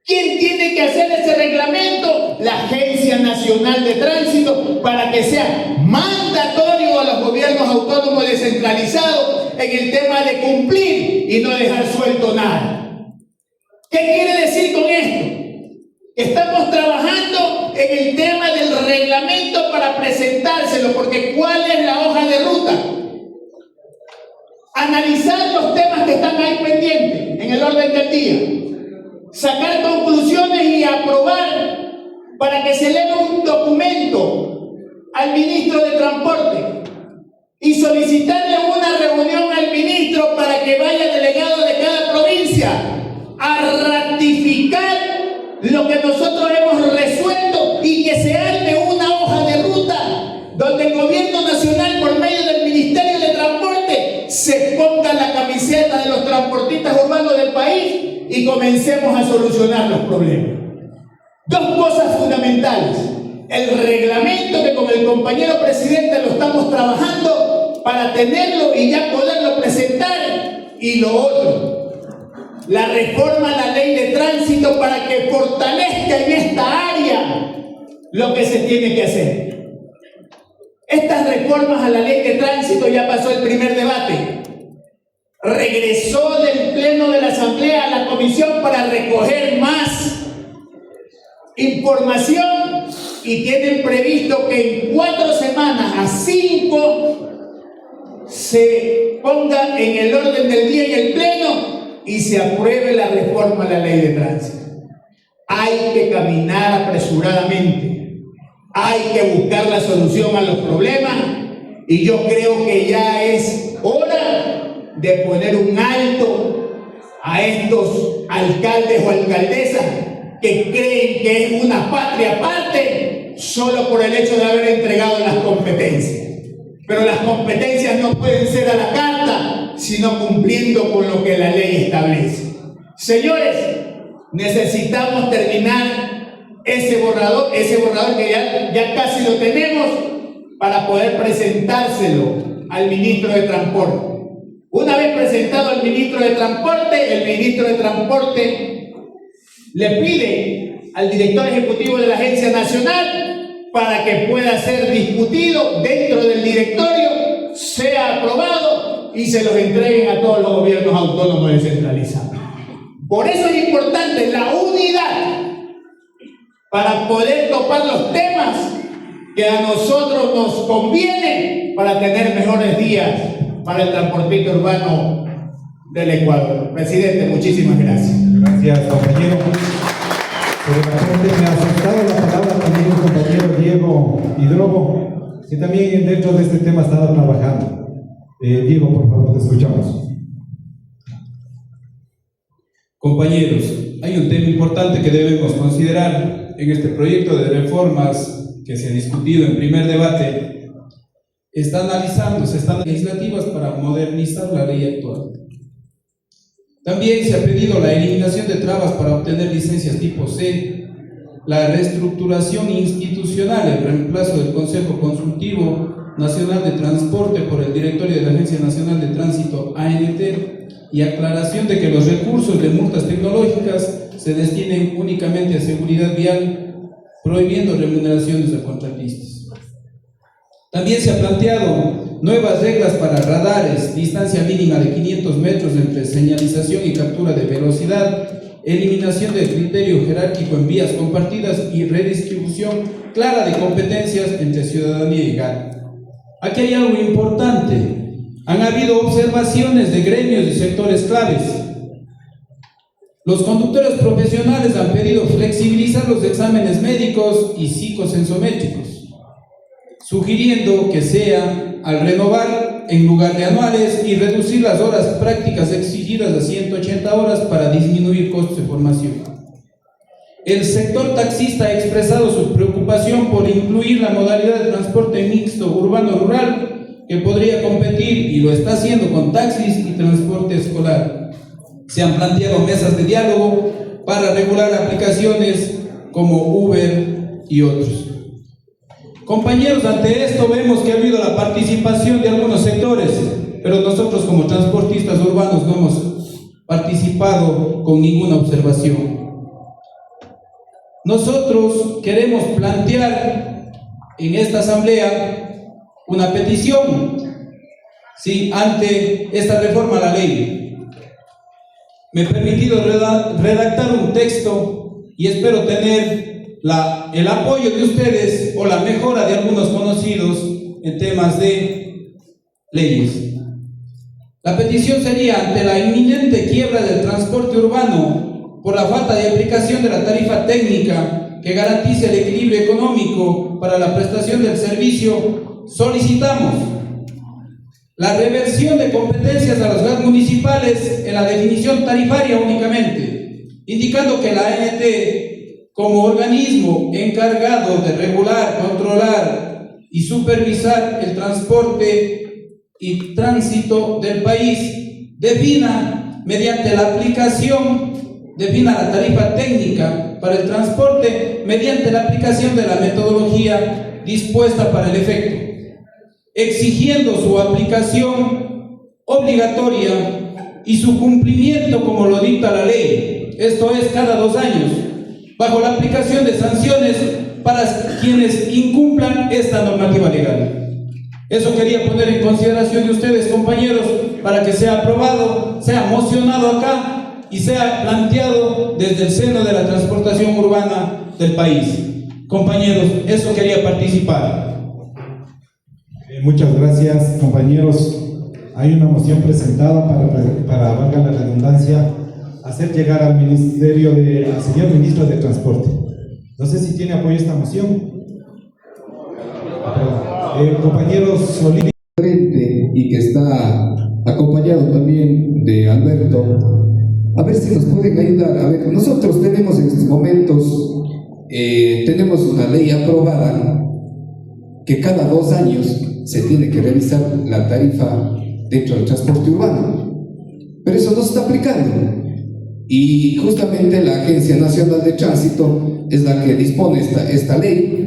¿Quién tiene que hacer ese reglamento? La Agencia Nacional de Tránsito, para que sea mandatorio a los gobiernos autónomos descentralizados en el tema de cumplir y no dejar suelto nada. ¿Qué quiere decir con esto? Estamos trabajando en el tema del reglamento para presentárselo, porque ¿cuál es la hoja de ruta? Analizar los temas que están ahí pendientes en el orden del día, sacar conclusiones y aprobar para que se eleve un documento al ministro de Transporte y solicitarle una reunión al ministro para que vaya delegado de cada provincia a ratificar lo que nosotros hemos resuelto y que se arme una hoja de ruta donde el gobierno nacional, por medio del Ministerio de Transporte, se ponga la camiseta de los transportistas urbanos del país y comencemos a solucionar los problemas. Dos cosas fundamentales: el reglamento, que con el compañero presidente lo estamos trabajando para tenerlo y ya poderlo presentar, y lo otro, la reforma a la ley de tránsito para que fortalezca en esta área lo que se tiene que hacer. Estas reformas a la ley de tránsito ya pasó el primer debate. Regresó del pleno de la Asamblea a la comisión para recoger más información y tienen previsto que en 4 semanas a 5 se ponga en el orden del día y el pleno y se apruebe la reforma a la ley de tránsito. Hay que caminar apresuradamente, hay que buscar la solución a los problemas y yo creo que ya es hora de poner un alto a estos alcaldes o alcaldesas que creen que es una patria aparte solo por el hecho de haber entregado las competencias. Pero las competencias no pueden ser a la carta, sino cumpliendo con lo que la ley establece. Señores, necesitamos terminar ese borrador que ya casi lo tenemos para poder presentárselo al ministro de Transporte. Una vez presentado al ministro de Transporte, el ministro de Transporte le pide al director ejecutivo de la Agencia Nacional para que pueda ser discutido dentro del directorio, sea aprobado y se los entreguen a todos los gobiernos autónomos descentralizados. Por eso es importante la unidad para poder topar los temas que a nosotros nos conviene para tener mejores días para el transportista urbano del Ecuador. Presidente, muchísimas gracias. Gracias, compañero. Por la parte me ha aceptado la palabra también el compañero Diego Hidrobo, que también dentro de este tema ha estado trabajando. Diego, por favor, te escuchamos. Compañeros, hay un tema importante que debemos considerar en este proyecto de reformas que se ha discutido en primer debate. Están legislativas para modernizar la ley actual. También se ha pedido la eliminación de trabas para obtener licencias tipo C, la reestructuración institucional, el reemplazo del Consejo Consultivo Nacional de Transporte por el Directorio de la Agencia Nacional de Tránsito, ANT, y aclaración de que los recursos de multas tecnológicas se destinen únicamente a seguridad vial, prohibiendo remuneraciones a contratistas. También se ha planteado nuevas reglas para radares, distancia mínima de 500 metros entre señalización y captura de velocidad, eliminación del criterio jerárquico en vías compartidas y redistribución clara de competencias entre ciudadanía y GAT. Aquí hay algo importante. Han habido observaciones de gremios y sectores claves. Los conductores profesionales han pedido flexibilizar los exámenes médicos y psicosensométricos, sugiriendo que sea al renovar en lugar de anuales y reducir las horas prácticas exigidas a 180 horas para disminuir costos de formación. El sector taxista ha expresado su preocupación por incluir la modalidad de transporte mixto urbano-rural que podría competir, y lo está haciendo, con taxis y transporte escolar. Se han planteado mesas de diálogo para regular aplicaciones como Uber y otros. Compañeros, ante esto vemos que ha habido la participación de algunos sectores, pero nosotros como transportistas urbanos no hemos participado con ninguna observación. Nosotros queremos plantear en esta asamblea una petición, ¿sí?, ante esta reforma a la ley. Me he permitido redactar un texto y espero tener el apoyo de ustedes o la mejora de algunos conocidos en temas de leyes. La petición sería: ante la inminente quiebra del transporte urbano por la falta de aplicación de la tarifa técnica que garantice el equilibrio económico para la prestación del servicio, solicitamos la reversión de competencias a los GAT municipales en la definición tarifaria únicamente, indicando que la ANT, como organismo encargado de regular, controlar y supervisar el transporte y tránsito del país, defina la tarifa técnica para el transporte mediante la aplicación de la metodología dispuesta para el efecto, exigiendo su aplicación obligatoria y su cumplimiento como lo dicta la ley, esto es cada 2 años, bajo la aplicación de sanciones para quienes incumplan esta normativa legal. Eso quería poner en consideración de ustedes, compañeros, para que sea aprobado, sea mocionado acá y sea planteado desde el seno de la transportación urbana del país. Compañeros, eso quería participar. Muchas gracias, compañeros. Hay una moción presentada para valga la redundancia, hacer llegar al señor ministro de Transporte. No sé si tiene apoyo esta moción. Compañeros Solís. Y que está acompañado también de Alberto, a ver si nos pueden ayudar. A ver, nosotros tenemos en estos momentos, tenemos una ley aprobada que cada 2 años se tiene que revisar la tarifa dentro del transporte urbano, pero eso no se está aplicando, y justamente la Agencia Nacional de Tránsito es la que dispone esta ley.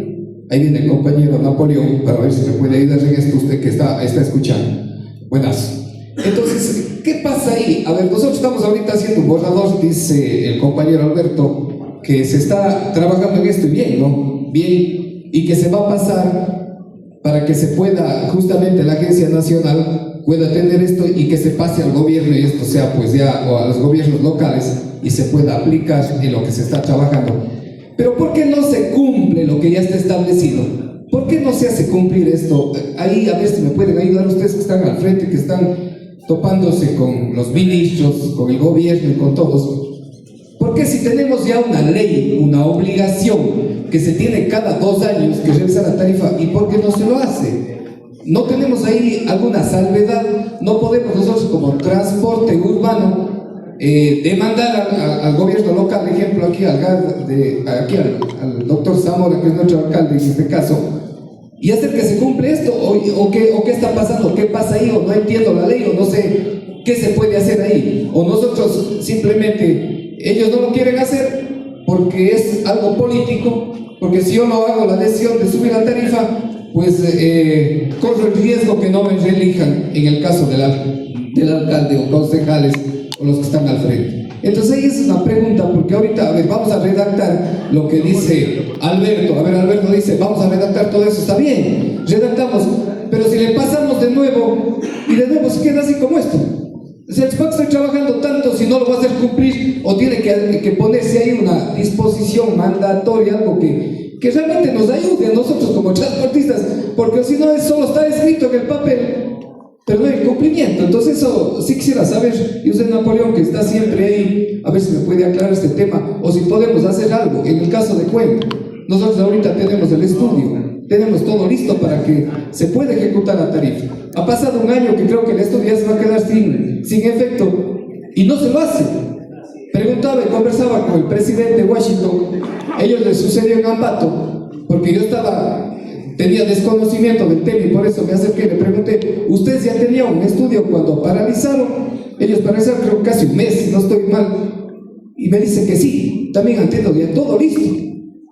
Ahí viene el compañero Napoleón para ver si me puede ayudar en esto, usted que está escuchando. Buenas. Entonces, ¿qué pasa ahí? A ver, nosotros estamos ahorita haciendo un borrador, dice el compañero Alberto, que se está trabajando en esto y bien, ¿no? Bien, y que se va a pasar para que se pueda, justamente la Agencia Nacional pueda tener esto y que se pase al gobierno, y esto sea pues ya, o a los gobiernos locales, y se pueda aplicar en lo que se está trabajando. Pero ¿por qué no se cumple lo que ya está establecido? ¿Por qué no se hace cumplir esto? Ahí a ver si me pueden ayudar ustedes que están al frente, que están topándose con los ministros, con el gobierno y con todos. Porque si tenemos ya una ley, una obligación que se tiene cada 2 años que revisar la tarifa, ¿y por qué no se lo hace? ¿No tenemos ahí alguna salvedad? ¿No podemos nosotros como transporte urbano demandar al gobierno local, ejemplo aquí al doctor Zamora, que es nuestro alcalde en este caso, y hacer que se cumple esto? ¿O qué está pasando? ¿Qué pasa ahí? ¿O no entiendo la ley? ¿O no sé qué se puede hacer ahí? ¿O nosotros simplemente, ellos no lo quieren hacer porque es algo político? Porque si yo no hago la decisión de subir la tarifa, pues corro el riesgo que no me reelijan en el caso del alcalde o concejales o los que están al frente. Entonces ahí es una pregunta, porque ahorita, a ver, vamos a redactar lo que dice Alberto. A ver, Alberto dice, vamos a redactar todo eso, está bien, redactamos, pero si le pasamos de nuevo, y de nuevo se queda así como esto. O sea, el SPAC está trabajando tanto, si no lo va a hacer cumplir, o tiene que ponerse ahí una disposición mandatoria, algo que realmente nos ayude a nosotros como transportistas, porque si no, solo está escrito en el papel, pero no hay cumplimiento. Entonces eso sí quisiera saber, y usted, Napoleón, que está siempre ahí, a ver si me puede aclarar este tema, o si podemos hacer algo. En el caso de Cuenca, nosotros ahorita tenemos el estudio, tenemos todo listo para que se pueda ejecutar la tarifa. Ha pasado 1 año que creo que el estudio ya se va a quedar sin efecto, y no se lo hace. Preguntaba y conversaba con el presidente de Washington, ellos les sucedió en Ambato, porque yo tenía desconocimiento del tema y por eso me acerqué y le pregunté, ¿ustedes ya tenían un estudio cuando paralizaron? Ellos paralizaron creo casi 1 mes, si no estoy mal, y me dice que sí, también han tenido ya todo listo.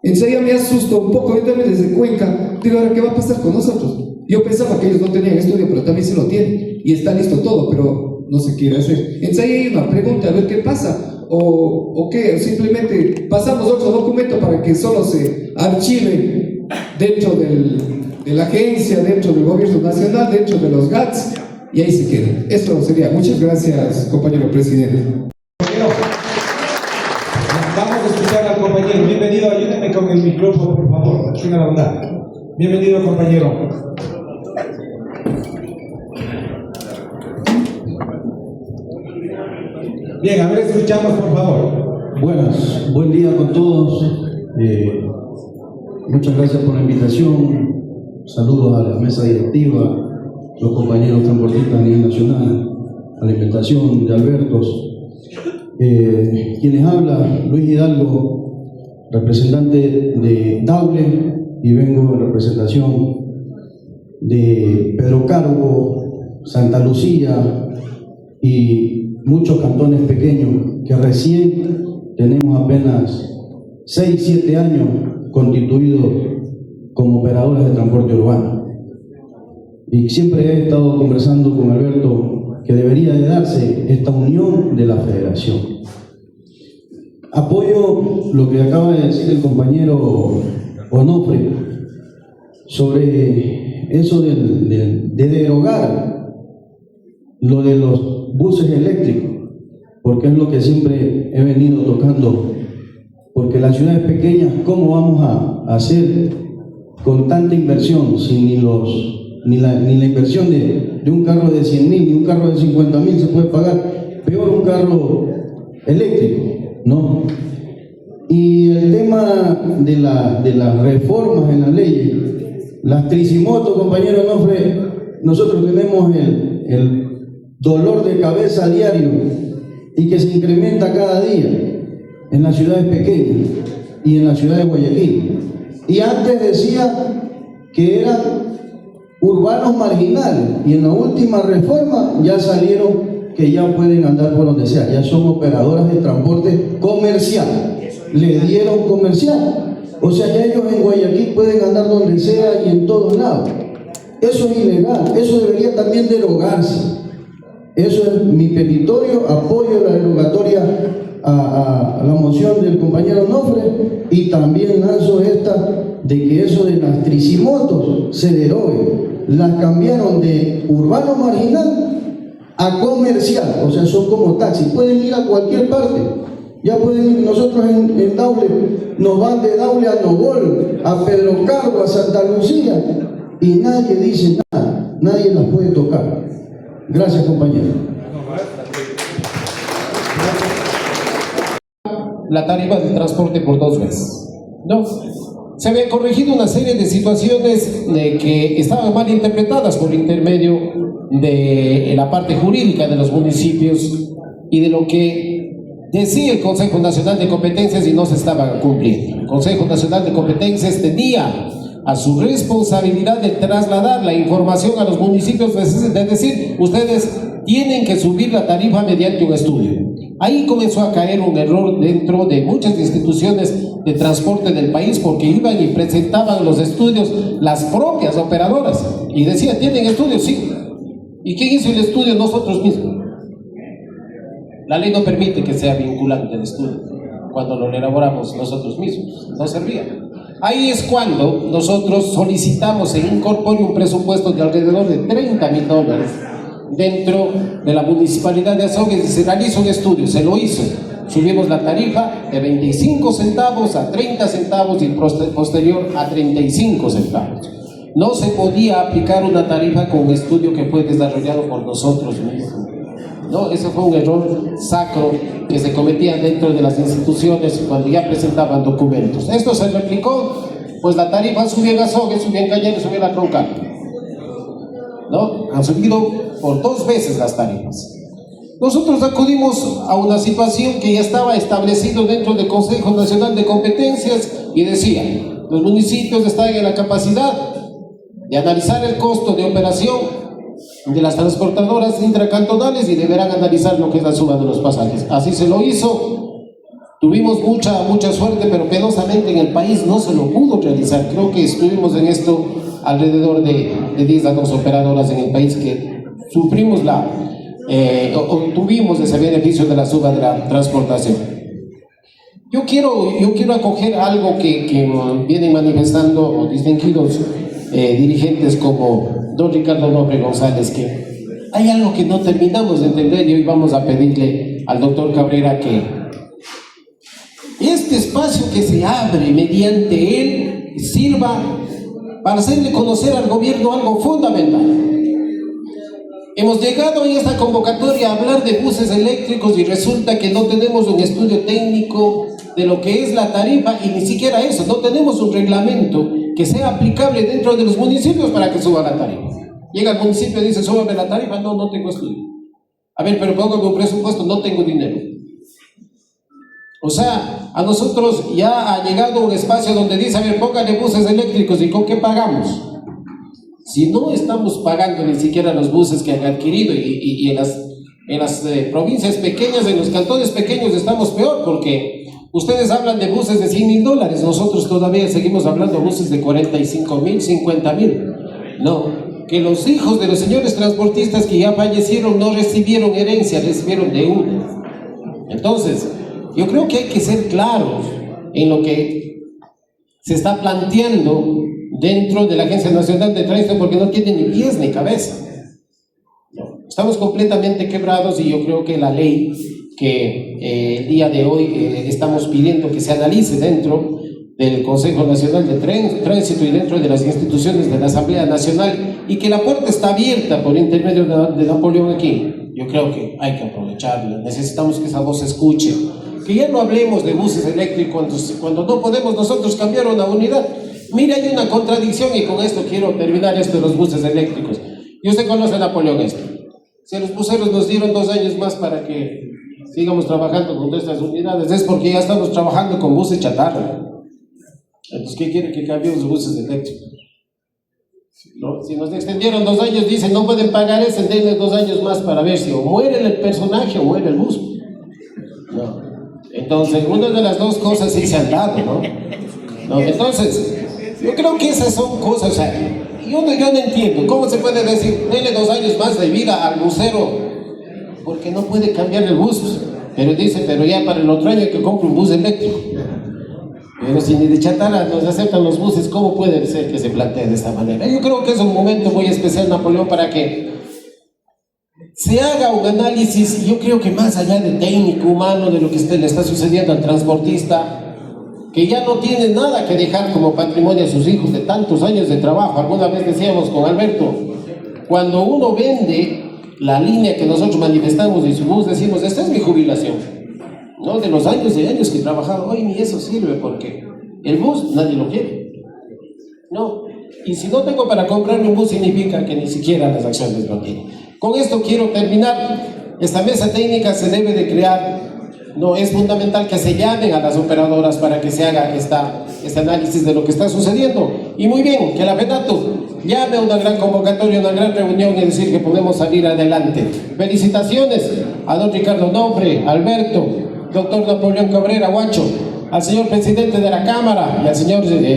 Entonces ya me asusto un poco, yo también desde Cuenca, digo, ahora ¿qué va a pasar con nosotros? Yo pensaba que ellos no tenían estudio, pero también sí lo tienen. Y está listo todo, pero no se quiere hacer. Entonces ahí hay una pregunta, a ver qué pasa. O qué, simplemente pasamos otro documento para que solo se archive dentro de la agencia, dentro del gobierno nacional, dentro de los GATS, y ahí se queda. Eso sería. Muchas gracias, compañero presidente. Vamos a escuchar al compañero. Bienvenido, ayúdenme con el micrófono, por favor. Tenga la bondad. Bienvenido, compañero. Bien, a ver, escuchamos, por favor. Buenas, buen día con todos. Muchas gracias por la invitación. Saludos a la mesa directiva, los compañeros transportistas a nivel nacional, a la invitación de Albertos. Quienes habla, Luis Hidalgo, representante de Daule, y vengo en representación de Pedro Carbo, Santa Lucía y muchos cantones pequeños que recién tenemos apenas 6-7 años constituidos como operadores de transporte urbano. Y siempre he estado conversando con Alberto que debería de darse esta unión de la federación. Apoyo lo que acaba de decir el compañero Onofre sobre eso de derogar lo de los buses eléctricos, porque es lo que siempre he venido tocando, porque las ciudades pequeñas, ¿cómo vamos a hacer con tanta inversión si ni la inversión de un carro de 100.000 ni un carro de 50.000 se puede pagar? Peor un carro eléctrico, ¿no? Y el tema de las reformas en la ley, las tricimotos, compañero Onofre, nosotros tenemos el dolor de cabeza diario y que se incrementa cada día en las ciudades pequeñas y en la ciudad de Guayaquil. Y antes decía que eran urbanos marginales, y en la última reforma ya salieron que ya pueden andar por donde sea, ya son operadoras de transporte comercial, le dieron comercial, o sea, ya ellos en Guayaquil pueden andar donde sea y en todos lados. Eso es ilegal, eso debería también derogarse. Eso es mi petitorio, apoyo la derogatoria a la moción del compañero Onofre, y también lanzo esta de que eso de las tricimotos se derogue. Las cambiaron de urbano marginal a comercial, o sea, son como taxis, pueden ir a cualquier parte. Ya pueden ir, nosotros en Daule, nos van de Daule a Nogol, a Pedro Carbo, a Santa Lucía, y nadie dice nada, nadie las puede tocar. Gracias, compañero. La tarifa de transporte por 2 veces, ¿no? Se había corregido una serie de situaciones que estaban mal interpretadas por intermedio de la parte jurídica de los municipios y de lo que decía el Consejo Nacional de Competencias y no se estaba cumpliendo. El Consejo Nacional de Competencias tenía a su responsabilidad de trasladar la información a los municipios, de decir, ustedes tienen que subir la tarifa mediante un estudio. Ahí comenzó a caer un error dentro de muchas instituciones de transporte del país, porque iban y presentaban los estudios las propias operadoras y decían, ¿tienen estudios? Sí. ¿Y quién hizo el estudio? Nosotros mismos. La ley no permite que sea vinculante el estudio cuando lo elaboramos nosotros mismos, no servía. Ahí es cuando nosotros solicitamos se incorpore un presupuesto de alrededor de $30.000 dentro de la municipalidad de Azogues y se realiza un estudio, se lo hizo. Subimos la tarifa de 25 centavos a 30 centavos y posterior a 35 centavos. No se podía aplicar una tarifa con un estudio que fue desarrollado por nosotros mismos. No, ese fue un error sacro que se cometía dentro de las instituciones cuando ya presentaban documentos. Esto se replicó, pues la tarifa subió en Azogues, subió en Cañar y subió en la Troncal, ¿no? Han subido por 2 veces las tarifas. Nosotros acudimos a una situación que ya estaba establecido dentro del Consejo Nacional de Competencias y decía, los municipios están en la capacidad de analizar el costo de operación de las transportadoras intracantonales y deberán analizar lo que es la suba de los pasajes. Así se lo hizo. Tuvimos mucha suerte, pero penosamente en el país no se lo pudo realizar. Creo que estuvimos en esto alrededor de 10 a 12 operadoras en el país que sufrimos obtuvimos ese beneficio de la suba de la transportación. Yo quiero acoger algo que vienen manifestando distinguidos dirigentes como don Ricardo Nobre González, que hay algo que no terminamos de entender y hoy vamos a pedirle al doctor Cabrera que este espacio que se abre mediante él sirva para hacerle conocer al gobierno algo fundamental. Hemos llegado en esta convocatoria a hablar de buses eléctricos y resulta que no tenemos un estudio técnico de lo que es la tarifa y ni siquiera eso, no tenemos un reglamento que sea aplicable dentro de los municipios para que suba la tarifa. Llega al municipio y dice, súbame la tarifa, no tengo estudio. A ver, pero póngame un presupuesto, no tengo dinero. O sea, a nosotros ya ha llegado un espacio donde dice, a ver, póngale buses eléctricos, ¿y con qué pagamos? Si no estamos pagando ni siquiera los buses que han adquirido y en las provincias pequeñas, en los cantones pequeños estamos peor, porque ustedes hablan de buses de $100,000, nosotros todavía seguimos hablando de buses de 45,000, 50,000. No, que los hijos de los señores transportistas que ya fallecieron no recibieron herencia, recibieron deuda. Entonces, yo creo que hay que ser claros en lo que se está planteando dentro de la Agencia Nacional de Tránsito, porque no tiene ni pies ni cabeza. Estamos completamente quebrados y yo creo que la ley que el día de hoy estamos pidiendo que se analice dentro del Consejo Nacional de Tránsito y dentro de las instituciones de la Asamblea Nacional, y que la puerta está abierta por intermedio de Napoleón aquí, yo creo que hay que aprovecharla. Necesitamos que esa voz se escuche, que ya no hablemos de buses eléctricos cuando no podemos nosotros cambiar una unidad. Mira, hay una contradicción y con esto quiero terminar esto de los buses eléctricos. Y usted conoce a Napoleón esto. Si a los buseros nos dieron 2 años más para que sigamos trabajando con nuestras unidades, es porque ya estamos trabajando con buses chatarra. Entonces, ¿qué quiere? Que cambiemos los buses eléctricos. ¿No? Si nos extendieron 2 años, dicen no pueden pagar ese, denle 2 años más para ver si o muere el personaje o muere el bus. No. Entonces, una de las dos cosas sí se han dado, ¿no? Entonces, yo creo que esas son cosas, o sea, yo no entiendo cómo se puede decir, denle 2 años más de vida al busero, porque no puede cambiar el bus, pero dice, pero ya para el otro año que compre un bus eléctrico. Pero si ni de chatarra nos aceptan los buses, ¿cómo puede ser que se plantee de esta manera? Yo creo que es un momento muy especial, Napoleón, para que se haga un análisis, yo creo que más allá del técnico humano, de lo que le está sucediendo al transportista, que ya no tiene nada que dejar como patrimonio a sus hijos de tantos años de trabajo. Alguna vez decíamos con Alberto, cuando uno vende la línea que nosotros manifestamos de su bus, decimos, esta es mi jubilación, ¿no? De los años y años que he trabajado, hoy ni eso sirve porque el bus nadie lo quiere, ¿no? Y si no tengo para comprarme un bus, significa que ni siquiera las acciones lo tienen. Con esto quiero terminar. Esta mesa técnica se debe de crear, no, es fundamental que se llamen a las operadoras para que se haga este análisis de lo que está sucediendo. Y muy bien, que la FENATU llame a una gran convocatoria, una gran reunión y decir que podemos salir adelante. Felicitaciones a don Ricardo Nobre, Alberto, doctor Napoleón Cabrera, Guacho, al señor presidente de la Cámara y al señor secretario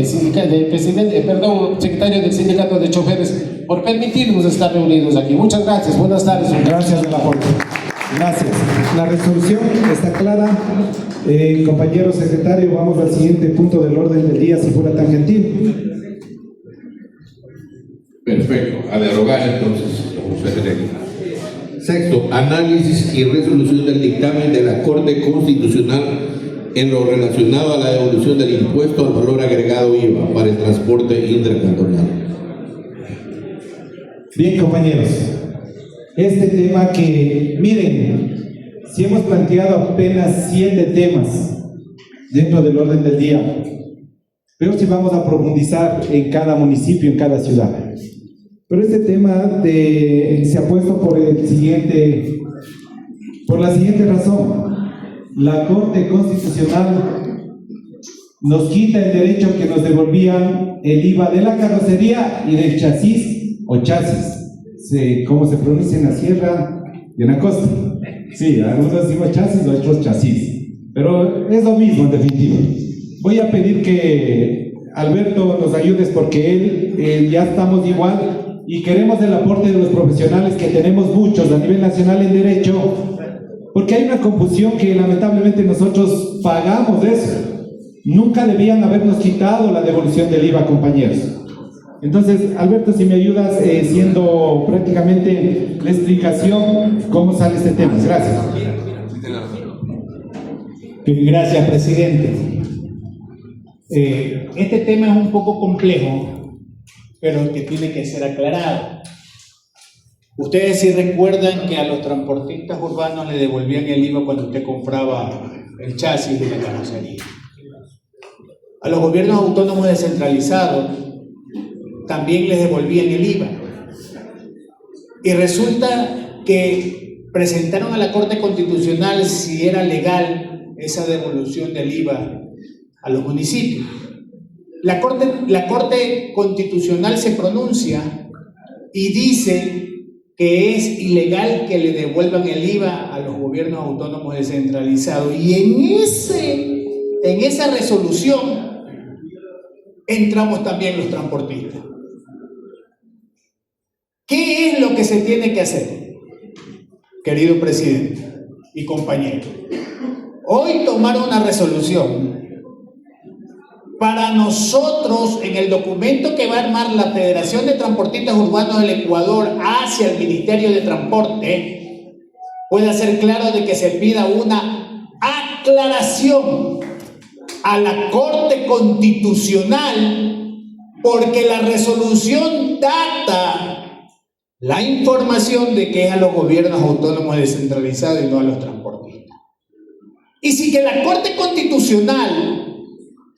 del Sindicato de Choferes por permitirnos estar reunidos aquí. Muchas gracias, buenas tardes. Gracias del apoyo. Gracias. La resolución está clara. Compañero secretario, vamos al siguiente punto del orden del día, si fuera tan gentil. Perfecto, a derogar entonces, como se debe. Sexto, análisis y resolución del dictamen de la Corte Constitucional en lo relacionado a la devolución del impuesto al valor agregado IVA para el transporte intracantonal. Bien, compañeros, este tema que, miren, si hemos planteado apenas 7 temas dentro del orden del día, pero si vamos a profundizar en cada municipio, en cada ciudad. Pero este tema se ha puesto por la siguiente razón. La Corte Constitucional nos quita el derecho que nos devolvían el IVA de la carrocería y del chasis o chasis, como se pronuncia en la sierra y en la costa. Sí, algunos decimos chasis, otros chasis, pero es lo mismo en definitiva. Voy a pedir que Alberto nos ayudes, porque él ya estamos igual y queremos el aporte de los profesionales, que tenemos muchos a nivel nacional en derecho, porque hay una confusión que lamentablemente nosotros pagamos eso. Nunca debían habernos quitado la devolución del IVA, compañeros. Entonces, Alberto, si me ayudas siendo prácticamente la explicación cómo sale este tema. Gracias. Gracias, presidente. Este tema es un poco complejo, pero que tiene que ser aclarado. Ustedes sí recuerdan que a los transportistas urbanos le devolvían el IVA cuando usted compraba el chasis de la carrocería. A los gobiernos autónomos descentralizados también les devolvían el IVA. Y resulta que presentaron a la Corte Constitucional si era legal esa devolución del IVA a los municipios. La Corte Constitucional se pronuncia y dice que es ilegal que le devuelvan el IVA a los gobiernos autónomos descentralizados. Y en esa resolución entramos también los transportistas. ¿Qué es lo que se tiene que hacer, querido presidente y compañeros? Hoy tomar una resolución para nosotros, en el documento que va a armar la Federación de Transportistas Urbanos del Ecuador hacia el Ministerio de Transporte, puede hacer claro de que se pida una aclaración a la Corte Constitucional, porque la resolución data la información de que es a los gobiernos autónomos descentralizados y no a los transportistas. Y si que la Corte Constitucional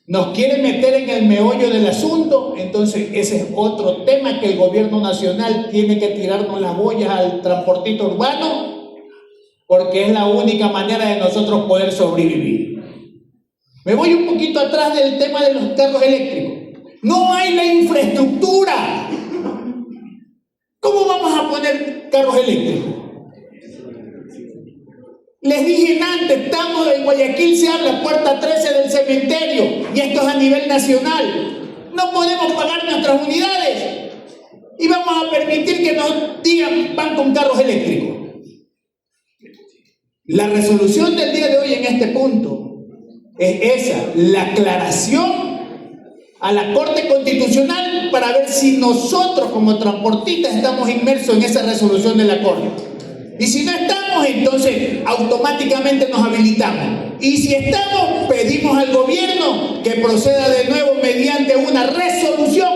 nos quiere meter en el meollo del asunto, entonces ese es otro tema que el gobierno nacional tiene que tirarnos las boyas al transportista urbano, porque es la única manera de nosotros poder sobrevivir. Me voy un poquito atrás del tema de los carros eléctricos. No hay la infraestructura. ¿Cómo vamos a poner carros eléctricos? Les dije antes, estamos en Guayaquil, se habla puerta 13 del cementerio, y esto es a nivel nacional. No podemos pagar nuestras unidades y vamos a permitir que nos digan van con carros eléctricos. La resolución del día de hoy en este punto es esa, la aclaración a la Corte Constitucional para ver si nosotros como transportistas estamos inmersos en esa resolución de la Corte. Y si no estamos, entonces automáticamente nos habilitamos. Y si estamos, pedimos al gobierno que proceda de nuevo mediante una resolución,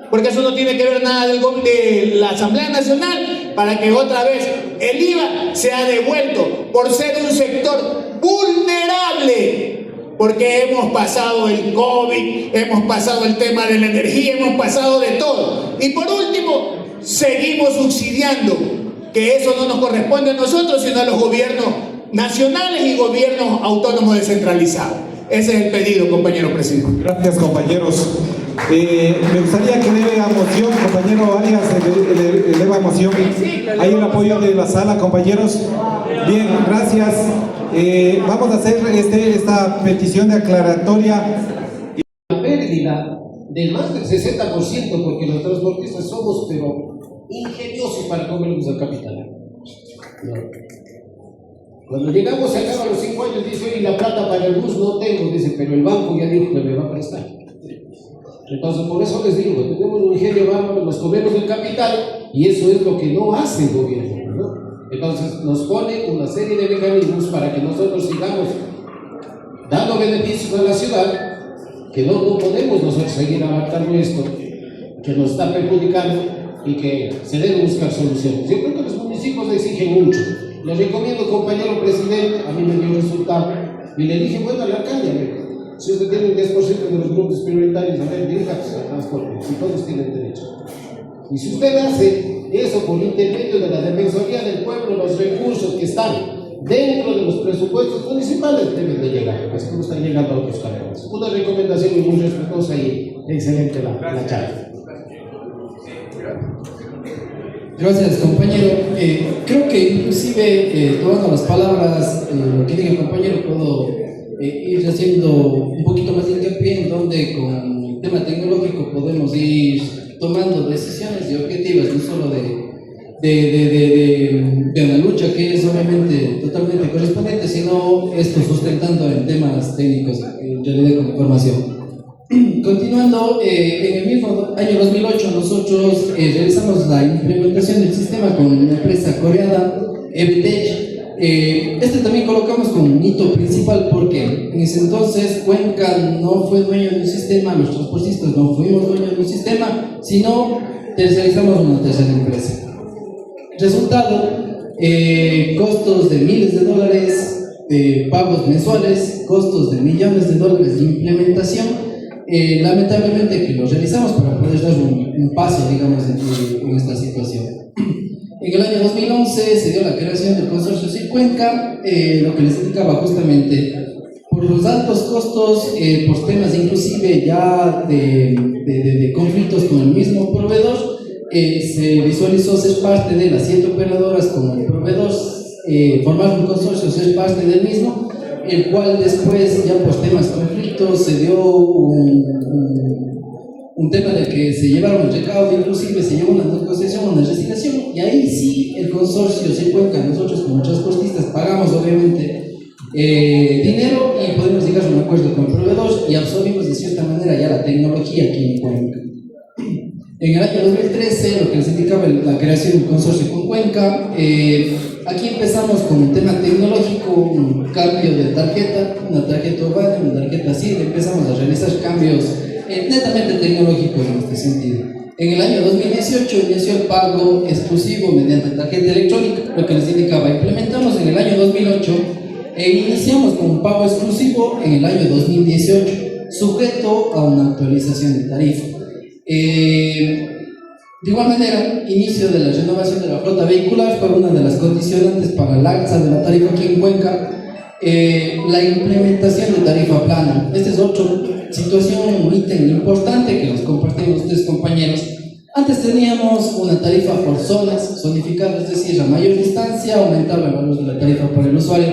porque eso no tiene que ver nada de la Asamblea Nacional, para que otra vez el IVA sea devuelto por ser un sector vulnerable, porque hemos pasado el COVID, hemos pasado el tema de la energía, hemos pasado de todo. Y por último, seguimos subsidiando, que eso no nos corresponde a nosotros, sino a los gobiernos nacionales y gobiernos autónomos descentralizados. Ese es el pedido, compañero presidente. Gracias, compañeros. Me gustaría que eleve a moción, compañero Arias, eleva a moción. Hay el apoyo de la sala, compañeros. Bien, gracias. Vamos a hacer esta petición de aclaratoria. La pérdida de más del 60%, porque los transportistas somos, pero ingeniosos para comernos al capital. No. Cuando llegamos acá a los 5 años, dice, oye, la plata para el bus no tengo, dice, pero el banco ya dijo que me va a prestar. Entonces, por eso les digo, tenemos un ingenio bárbaro, nos comemos el capital, y eso es lo que no hace el gobierno, ¿no? Entonces, nos pone una serie de mecanismos para que nosotros sigamos dando beneficios a la ciudad, que no podemos nosotros seguir abarcando esto, que nos está perjudicando, y que se deben buscar soluciones. Yo creo que los municipios exigen mucho. Les recomiendo, compañero presidente, a mí me dio resultado, y le dije, bueno, al alcalde, si usted tiene un 10% de los grupos prioritarios, a ver, diríjase al transporte, si todos tienen derecho. Y si usted hace eso por intermedio de la Defensoría del Pueblo, los recursos que están dentro de los presupuestos municipales deben de llegar, así como están llegando a otros canales. Una recomendación y muy respetuosa y excelente la charla. Gracias, compañero. Creo que inclusive tomando las palabras que diga el compañero, puedo ir haciendo un poquito más de hincapié en donde con tema tecnológico podemos ir tomando decisiones y objetivas, no solo de una lucha que es obviamente totalmente correspondiente, sino esto sustentando en temas técnicos, en realidad con información. Continuando, en el mismo año 2008 nosotros realizamos la implementación del sistema con una empresa coreana, EBTech. Este también colocamos como un hito principal porque en ese entonces Cuenca no fue dueño de un sistema, los transportistas no fuimos dueños de un sistema, sino tercerizamos una tercera empresa. Resultado, costos de miles de dólares, pagos mensuales, costos de millones de dólares de implementación. Lamentablemente que lo realizamos para poder dar un paso, digamos, en esta situación. En el año 2011 se dio la creación del consorcio CIR Cuenca, lo que les indicaba justamente, por los altos costos, por temas inclusive ya de conflictos con el mismo proveedor, se visualizó ser parte de las 7 operadoras como el proveedor, formar un consorcio, ser parte del mismo, el cual después ya por temas conflictos se dio un tema de que se llevaron el recaudo, inclusive se llevó una negociación, una resignación, y ahí sí el consorcio CIR Cuenca, nosotros como transportistas pagamos obviamente dinero y podemos llegar a un acuerdo con el proveedor y absorbimos de cierta manera ya la tecnología aquí en Cuenca. En el año 2013, lo que les indicaba la creación del consorcio con Cuenca, aquí empezamos con un tema tecnológico, un cambio de tarjeta, una tarjeta urbana, una tarjeta SID, empezamos a realizar cambios netamente tecnológicos en este sentido. En el año 2018 inició el pago exclusivo mediante tarjeta electrónica, lo que les indicaba, implementamos en el año 2008 e iniciamos con un pago exclusivo en el año 2018, sujeto a una actualización de tarifa. De igual manera, inicio de la renovación de la flota vehicular fue una de las condicionantes para el alza de la tarifa aquí en Cuenca. La implementación de tarifa plana, esta es otra situación, un ítem importante que nos compartimos ustedes, compañeros. Antes teníamos una tarifa por zonas, zonificada, es decir, a mayor distancia aumentaba el valor de la tarifa por el usuario.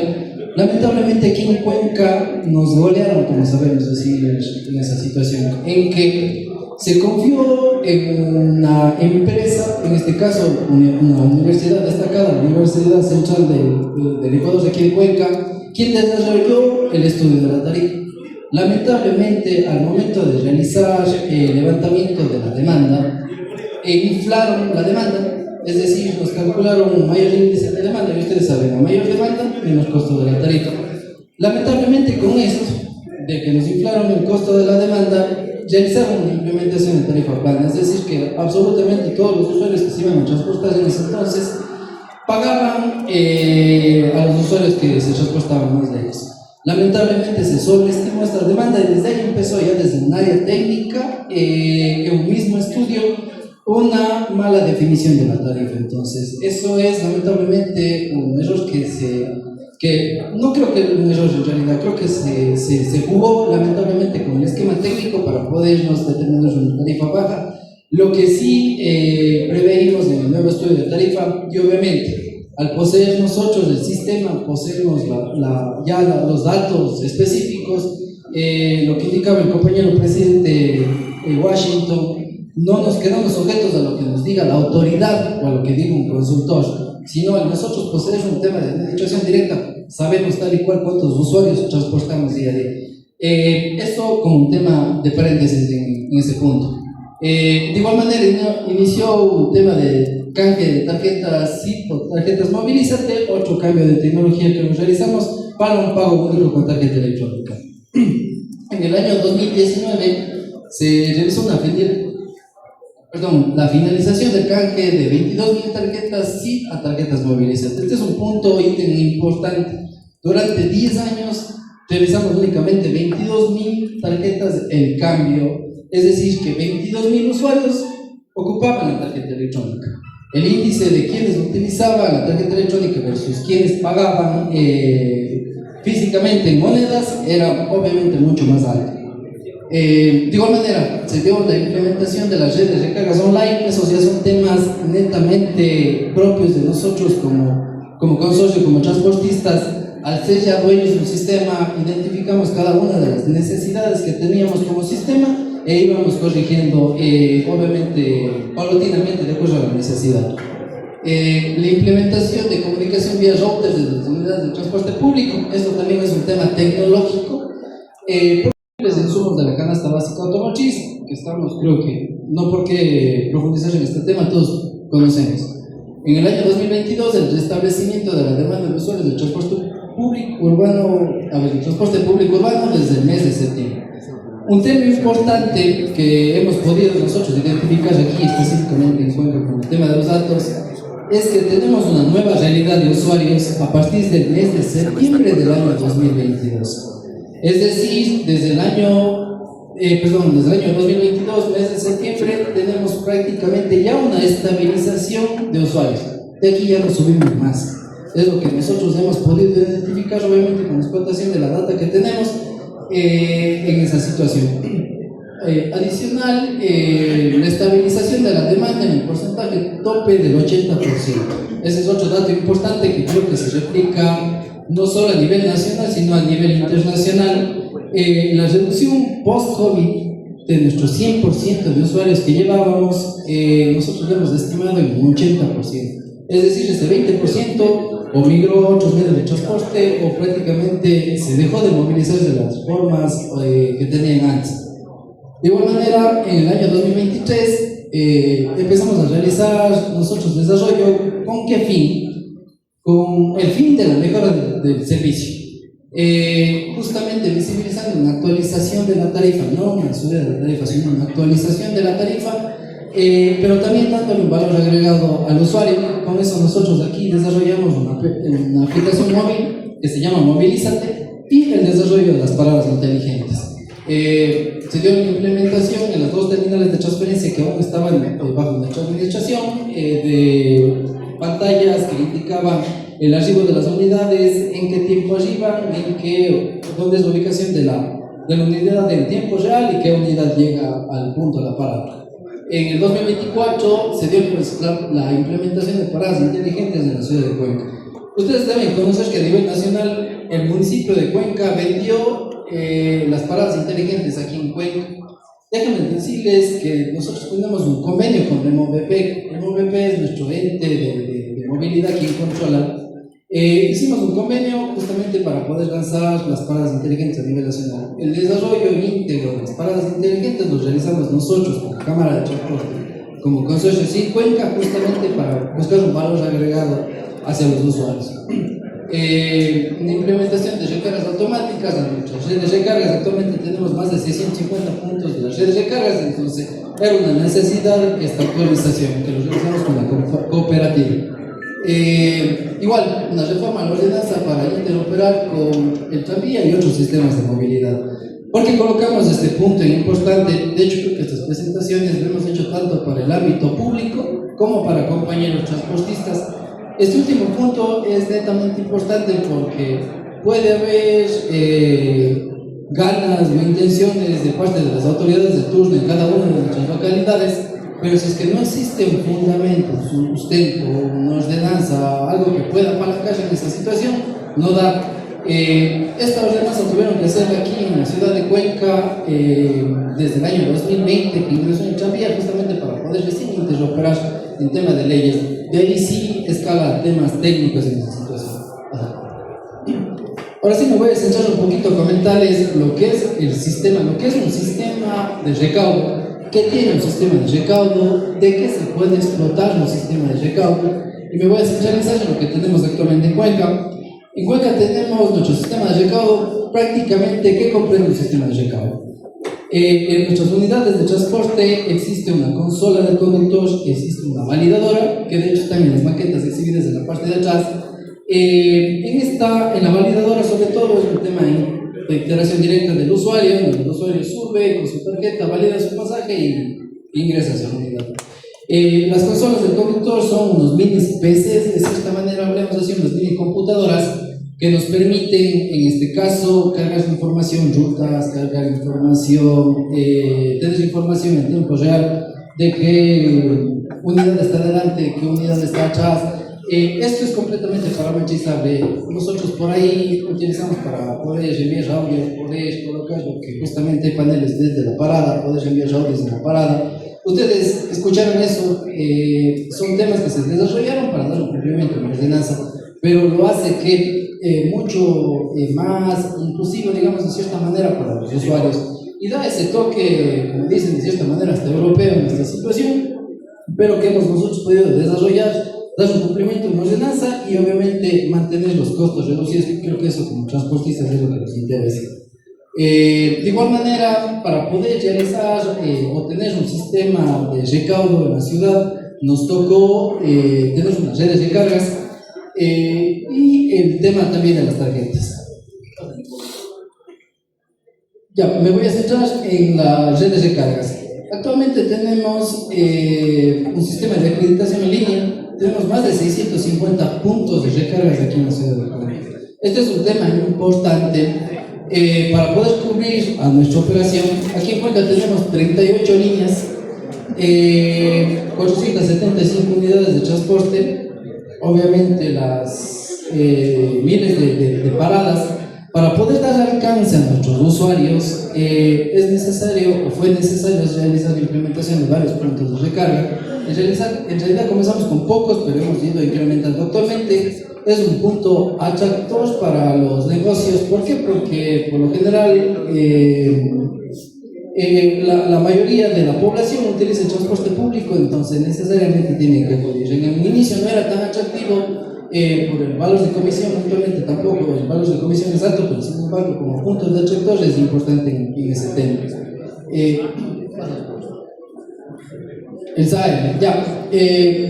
Lamentablemente aquí en Cuenca nos golearon, como sabemos decir, en esa situación, en que se confió en una empresa, en este caso una universidad destacada, la Universidad Central del Ecuador de aquí de Cuenca, quien desarrolló el estudio de la tarifa. Lamentablemente, al momento de realizar el levantamiento de la demanda, inflaron la demanda, es decir, nos calcularon un mayor índice de demanda, y ustedes saben, a mayor demanda, menos costo de la tarifa. Lamentablemente, con esto, de que nos inflaron el costo de la demanda, realizaron una implementación de tarifa plana, es decir, que absolutamente todos los usuarios que se iban a transportar en ese entonces pagaban a los usuarios que se transportaban más lejos. Lamentablemente se sobreestimó esta demanda y desde ahí empezó ya desde un área técnica, en un mismo estudio, una mala definición de la tarifa. Entonces, eso es lamentablemente un error que no creo que un error en realidad, creo que se jugó lamentablemente con el esquema técnico para podernos determinar una tarifa baja. Lo que sí preveímos en el nuevo estudio de tarifa, y obviamente al poseer nosotros el sistema, poseemos los datos específicos, lo que indicaba el compañero presidente Washington, no nos quedamos sujetos a lo que nos diga la autoridad o a lo que diga un consultor, sino al nosotros poseer un tema de administración directa, sabemos tal y cual cuántos usuarios transportamos día a día. Esto como un tema de paréntesis en ese punto. De igual manera inició un tema de canje de tarjetas SIP o tarjetas Movilízate, otro cambio de tecnología que nos realizamos para un pago único con tarjeta electrónica. En el año 2019 se realizó la finalización del canje de 22.000 tarjetas SIP a tarjetas Movilízate. Este es un punto ítem importante. Durante 10 años realizamos únicamente 22.000 tarjetas en cambio, es decir, que 22.000 usuarios ocupaban la tarjeta electrónica. El índice de quienes utilizaban la tarjeta electrónica versus quienes pagaban físicamente en monedas era obviamente mucho más alto. De igual manera, se dio la implementación de las redes de recargas online. Esos ya son temas netamente propios de nosotros como consorcio, como transportistas. Al ser ya dueños del sistema, identificamos cada una de las necesidades que teníamos como sistema e íbamos corrigiendo, obviamente, paulatinamente de acuerdo a la necesidad. La implementación de comunicación vía routers desde las unidades de transporte público, esto también es un tema tecnológico. Los insumos de la canasta básica automotriz, que estamos, creo que, no por qué profundizar en este tema, todos conocemos. En el año 2022, el restablecimiento de la demanda de usuarios del transporte público urbano, desde el mes de septiembre. Un tema importante que hemos podido nosotros identificar aquí, específicamente en Cuenca con el tema de los datos, es que tenemos una nueva realidad de usuarios a partir del mes de septiembre del año 2022. Es decir, desde el año 2022, mes de septiembre, tenemos prácticamente ya una estabilización de usuarios. De aquí ya no subimos más. Es lo que nosotros hemos podido identificar, obviamente, con la explotación de la data que tenemos en esa situación. Adicional, la estabilización de la demanda en el porcentaje tope del 80%. Ese es otro dato importante que creo que se replica no solo a nivel nacional, sino a nivel internacional. La reducción post-COVID de nuestros 100% de usuarios que llevábamos, nosotros lo hemos estimado en un 80%. Es decir, ese 20% o migró a otros medios de transporte o prácticamente se dejó de movilizar de las formas que tenían antes. De igual manera, en el año 2023 empezamos a realizar nosotros desarrollo. ¿Con qué fin? Con el fin de la mejora del servicio. Justamente visibilizando una actualización de la tarifa, no una subida de la tarifa, sino una actualización de la tarifa, pero también dándole un valor agregado al usuario. Con eso nosotros aquí desarrollamos una aplicación móvil que se llama Movilízate y el desarrollo de las paradas inteligentes. Se dio una implementación en las dos terminales de transferencia que aún estaban bajo nuestra administración, de pantallas que indicaban el archivo de las unidades, en qué tiempo arriban, dónde es la ubicación de la unidad en tiempo real y qué unidad llega al punto de la parada. En el 2024 se dio la implementación de paradas inteligentes en la ciudad de Cuenca. Ustedes deben conocer que a nivel nacional el municipio de Cuenca vendió las paradas inteligentes aquí en Cuenca. Déjenme decirles que nosotros tenemos un convenio con REMOVP. REMOVP es nuestro ente de movilidad quien controla. Hicimos un convenio justamente para poder lanzar las paradas inteligentes a nivel nacional. El desarrollo íntegro de las paradas inteligentes lo realizamos nosotros como Cámara de Transporte, como Consorcio CIR Cuenca, justamente para buscar un valor agregado hacia los usuarios. Una implementación de recargas automáticas a nuestras redes de recargas. Actualmente tenemos más de 650 puntos de las redes de recargas, entonces era una necesidad esta actualización que lo realizamos con la cooperativa. Igual, una reforma a la ordenanza para interoperar con el tranvía y otros sistemas de movilidad. ¿Por qué colocamos este punto importante? De hecho, creo que estas presentaciones lo hemos hecho tanto para el ámbito público como para compañeros transportistas. Este último punto es netamente importante porque puede haber ganas o intenciones de parte de las autoridades de turno en cada una de nuestras localidades, pero si es que no existe un fundamento, un sustento, una ordenanza, algo que pueda apalancar en esta situación, no da. Esta ordenanza tuvieron que hacerla aquí en la ciudad de Cuenca desde el año 2020, que ingresó en tranvía justamente para poder recién interoperar en tema de leyes. De ahí sí escala temas técnicos en esta situación. Ahora sí me voy a centrar un poquito a comentarles lo que es el sistema, lo que es un sistema de recaudo, qué tiene un sistema de recaudo, de qué se puede explotar un sistema de recaudo, y me voy a centralizar en lo que tenemos actualmente en Cuenca. En Cuenca tenemos nuestro sistema de recaudo, prácticamente, ¿qué comprende un sistema de recaudo? En nuestras unidades de transporte existe una consola del conductor, existe una validadora, que de hecho están en las maquetas exhibidas en la parte de atrás. En la validadora sobre todo es un tema de integración directa del usuario, donde el usuario sube con su tarjeta, valida su pasaje y ingresa a su unidad. Las consolas del conductor son unos mini PCs, de cierta manera hablemos así, unas mini computadoras que nos permiten, en este caso, cargar información, rutas, cargar información, tener información en tiempo real de qué unidad está delante, qué unidad está atrás, Esto es completamente parametrizable. Nosotros por ahí utilizamos para poder enviar audios, poder colocar lo que justamente hay paneles desde la parada, poder enviar audios en la parada. Ustedes escucharon eso, son temas que se desarrollaron para dar un cumplimiento a la ordenanza, pero lo hace que mucho más inclusivo, digamos, de cierta manera para los usuarios, y da ese toque, como dicen, de cierta manera hasta europeo en esta situación, pero que hemos nosotros podido desarrollar, dar un cumplimiento en la ordenanza y obviamente mantener los costos reducidos, que creo que eso como transportistas es lo que nos interesa. De igual manera, para poder realizar o tener un sistema de recaudo en la ciudad, nos tocó tener unas redes de cargas y el tema también de las tarjetas. Ya, me voy a centrar en las redes de cargas. Actualmente tenemos un sistema de acreditación en línea, tenemos más de 650 puntos de recargas aquí en la ciudad de Cuenca. Este es un tema importante para poder cubrir a nuestra operación. Aquí en Cuenca tenemos 38 líneas, 475 unidades de transporte, obviamente las miles de paradas. Para poder dar alcance a nuestros usuarios es necesario o fue necesario realizar la implementación de varios puntos de recarga. En realidad comenzamos con pocos, pero hemos ido incrementando. Actualmente es un punto atractor para los negocios. ¿Por qué? Porque por lo general la mayoría de la población utiliza el transporte público, entonces necesariamente tienen que acudir. En el inicio no era tan atractivo por el valor de comisión, actualmente tampoco, el valor de comisión es alto, pero sin embargo como puntos de atractor es importante en ese tema. El SAE, ya.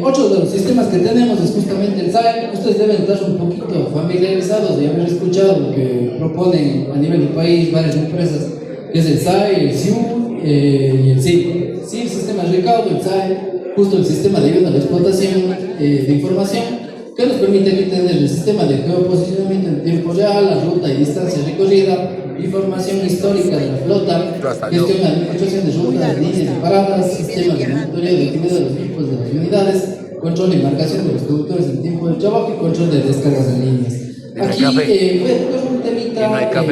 Otro de los sistemas que tenemos es justamente el SAE. Ustedes deben estar un poquito familiarizados de haber escuchado lo que proponen a nivel del país varias empresas, que es el SAE, el SIU y el SIL. SIL, el sistema de recaudo, el SAE, justo el sistema de ayuda a la explotación de información, que nos permite aquí tener el sistema de geoposicionamiento en tiempo real, la ruta y distancia recorrida, información histórica de la flota, gestión de administración de rutas, líneas de paradas, sistema de monitoreo de actividad de los equipos de las unidades, control y marcación de los conductores en tiempo de trabajo y control de descargas en líneas. Aquí es un temita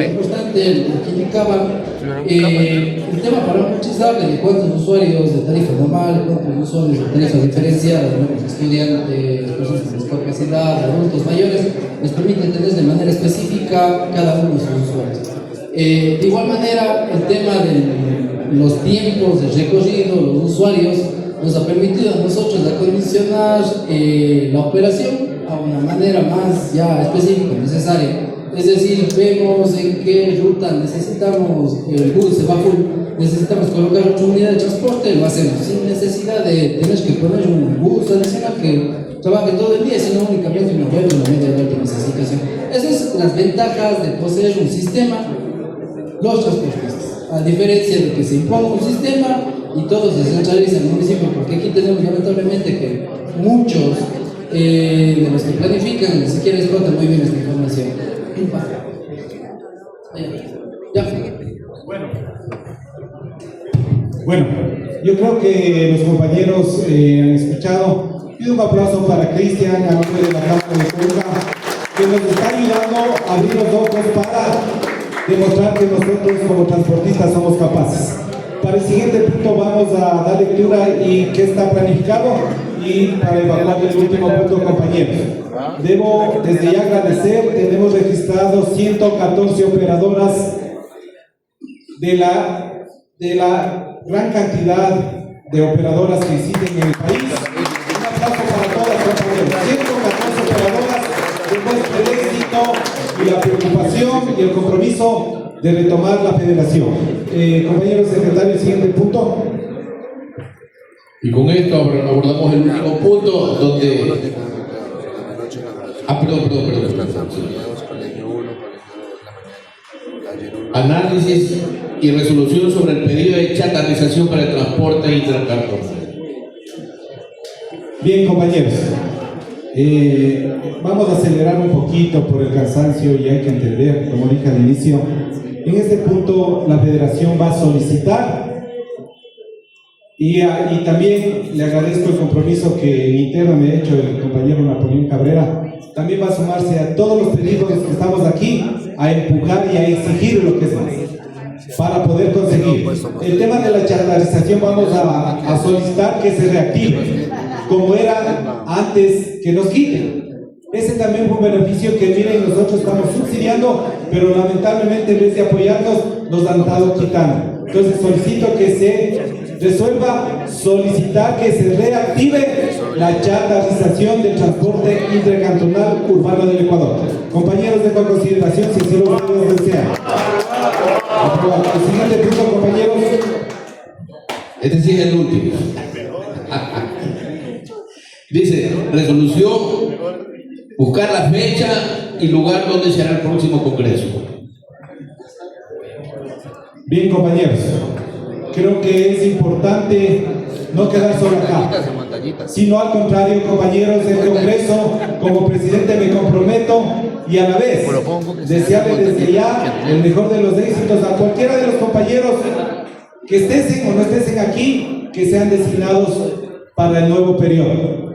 importante, que indicaba el tema parametrizable de cuántos usuarios de tarifa normal, cuántos usuarios de tarifa diferenciada, estudiantes, personas con discapacidad, adultos mayores, nos permite tener de manera específica cada uno de sus usuarios. De igual manera, el tema de los tiempos de recorrido, los usuarios, nos ha permitido a nosotros acondicionar la operación a una manera más ya específica, necesaria. Es decir, vemos en qué ruta necesitamos, el bus se va full, necesitamos colocar otra unidad de transporte, lo hacemos sin necesidad de tener que poner un bus adicional que trabaje todo el día, sino únicamente una vuelta, una media vuelta en esa situación. Esas son las ventajas de poseer un sistema, los transportistas, a diferencia de que se imponga un sistema y todo se centraliza en el municipio, porque aquí tenemos lamentablemente que muchos de los que planifican ni siquiera explotan muy bien esta información. Bueno, yo creo que los compañeros han escuchado. Pido un aplauso para Cristian, a nombre de la Cámara de Cuenca, que nos está ayudando a abrir los ojos para demostrar que nosotros como transportistas somos capaces. Para el siguiente punto vamos a dar lectura y qué está planificado, y para evaluar el último punto, compañeros. Debo desde ya agradecer, tenemos registrados 114 operadoras de la gran cantidad de operadoras que existen en el país. Un aplauso para todas, compañeros. 114 operadoras, demuestra el éxito y la preocupación y el compromiso de retomar la federación. Compañero secretario, el siguiente punto. Y con esto abordamos el último punto donde... Análisis y resolución sobre el pedido de chatarrización para el transporte intercartonal. Bien, compañeros. Vamos a acelerar un poquito por el cansancio y hay que entender, como dije al inicio, en este punto la federación va a solicitar Y también le agradezco el compromiso que interno me ha hecho el compañero Napoleón Cabrera. También va a sumarse a todos los pedidos que estamos aquí a empujar y a exigir lo que es más para poder conseguir. El tema de la charlarización vamos a solicitar que se reactive como era antes, que nos quiten. Ese también fue un beneficio que, miren, nosotros estamos subsidiando, pero lamentablemente en vez de apoyarnos nos han estado quitando. Entonces solicito que se resuelva, solicitar que se reactive la charlarización del transporte intercantonal urbano del Ecuador. Compañeros, de consideración, si así lo desean. El siguiente punto, compañeros. Este sí es el último. Dice, resolución, buscar la fecha y lugar donde será el próximo congreso. Bien, compañeros, creo que es importante no quedar solo acá, sino al contrario, compañeros del Congreso, como presidente me comprometo y a la vez desearle desde ya el mejor de los éxitos a cualquiera de los compañeros que estén o no estén aquí, que sean designados para el nuevo periodo.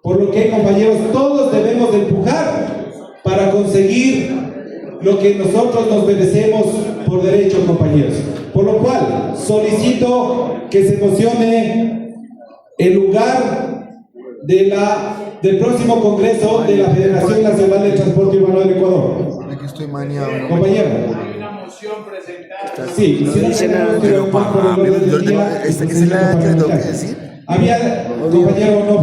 Por lo que, compañeros, todos debemos de empujar para conseguir lo que nosotros nos merecemos por derecho, compañeros. Por lo cual, solicito que se emocione el lugar del próximo Congreso de la Federación Nacional de Transporte Urbano del Ecuador. Compañero. Sí, había, compañero, no,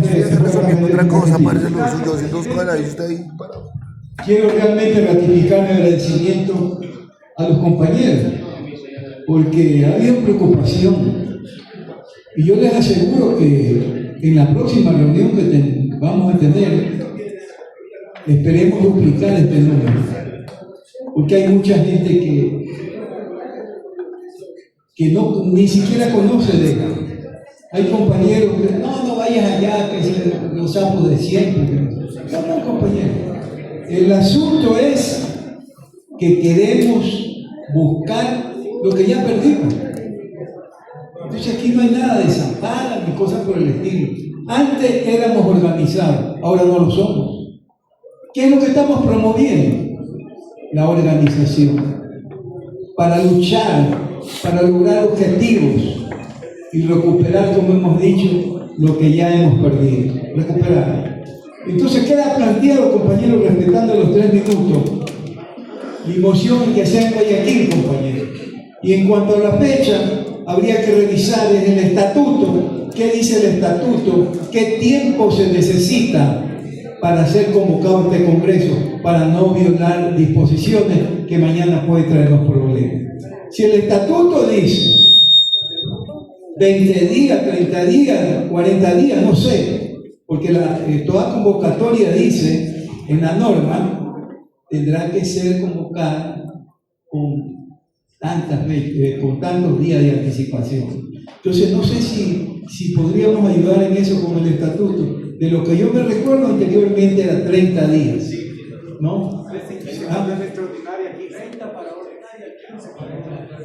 otra cosa, parece lo suyo, haciendo escuela y usted ahí parado. Quiero realmente ratificar mi agradecimiento a los compañeros, porque ha habido preocupación. Y yo les aseguro que en la próxima reunión que vamos a tener, esperemos duplicar este número, porque hay mucha gente que no, ni siquiera conoce de esto. Hay compañeros que no vayas allá, que es los sapos de siempre. No, compañeros. El asunto es que queremos buscar lo que ya perdimos. Entonces aquí no hay nada de zapadas ni cosas por el estilo. Antes éramos organizados, ahora no lo somos. ¿Qué es lo que estamos promoviendo? La organización. Para luchar, para lograr objetivos y recuperar, como hemos dicho, lo que ya hemos perdido. Recuperar. Entonces queda planteado, compañeros, respetando los 3 minutos, la moción que sea en Guayaquil, compañeros. Y en cuanto a la fecha, habría que revisar en el estatuto, qué dice el estatuto, qué tiempo se necesita para ser convocado a este congreso, para no violar disposiciones que mañana puede traernos problemas. Si el estatuto dice 20 días, 30 días, 40 días, no sé, porque toda convocatoria dice, en la norma, tendrá que ser convocada con tantos días de anticipación. Entonces no sé si podríamos ayudar en eso con el estatuto. De lo que yo me recuerdo anteriormente era 30 días, ¿no?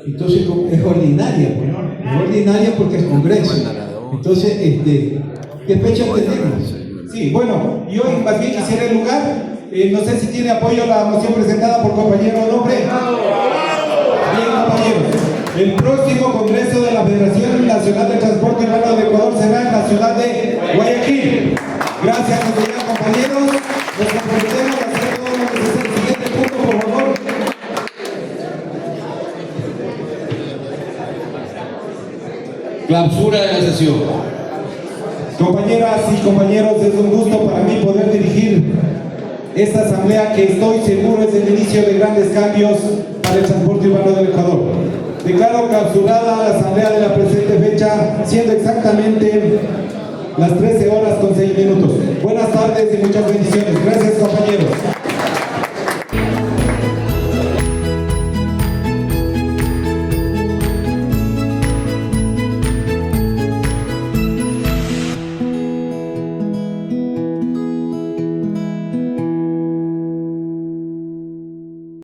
Entonces es ordinaria, pues, ¿no? Es ordinaria porque es congreso. Entonces, ¿qué fecha tenemos? Sí, bueno, yo más bien quisiera el lugar. No sé si tiene apoyo la moción presentada por compañero Nombre. Bien, compañeros. El próximo congreso de la Federación Nacional de Transporte Urbano de Ecuador será en la ciudad de Guayaquil. Gracias, compañeros. Nos comprometemos a hacer todo lo que es el siguiente punto, por favor. Clausura de la sesión. Compañeras y compañeros, es un gusto para mí poder dirigir esta asamblea que estoy seguro es el inicio de grandes cambios para el transporte urbano del Ecuador. Declaro clausurada la asamblea de la presente fecha, siendo exactamente las 13 horas con 6 minutos. Buenas tardes y muchas bendiciones. Gracias, compañeros.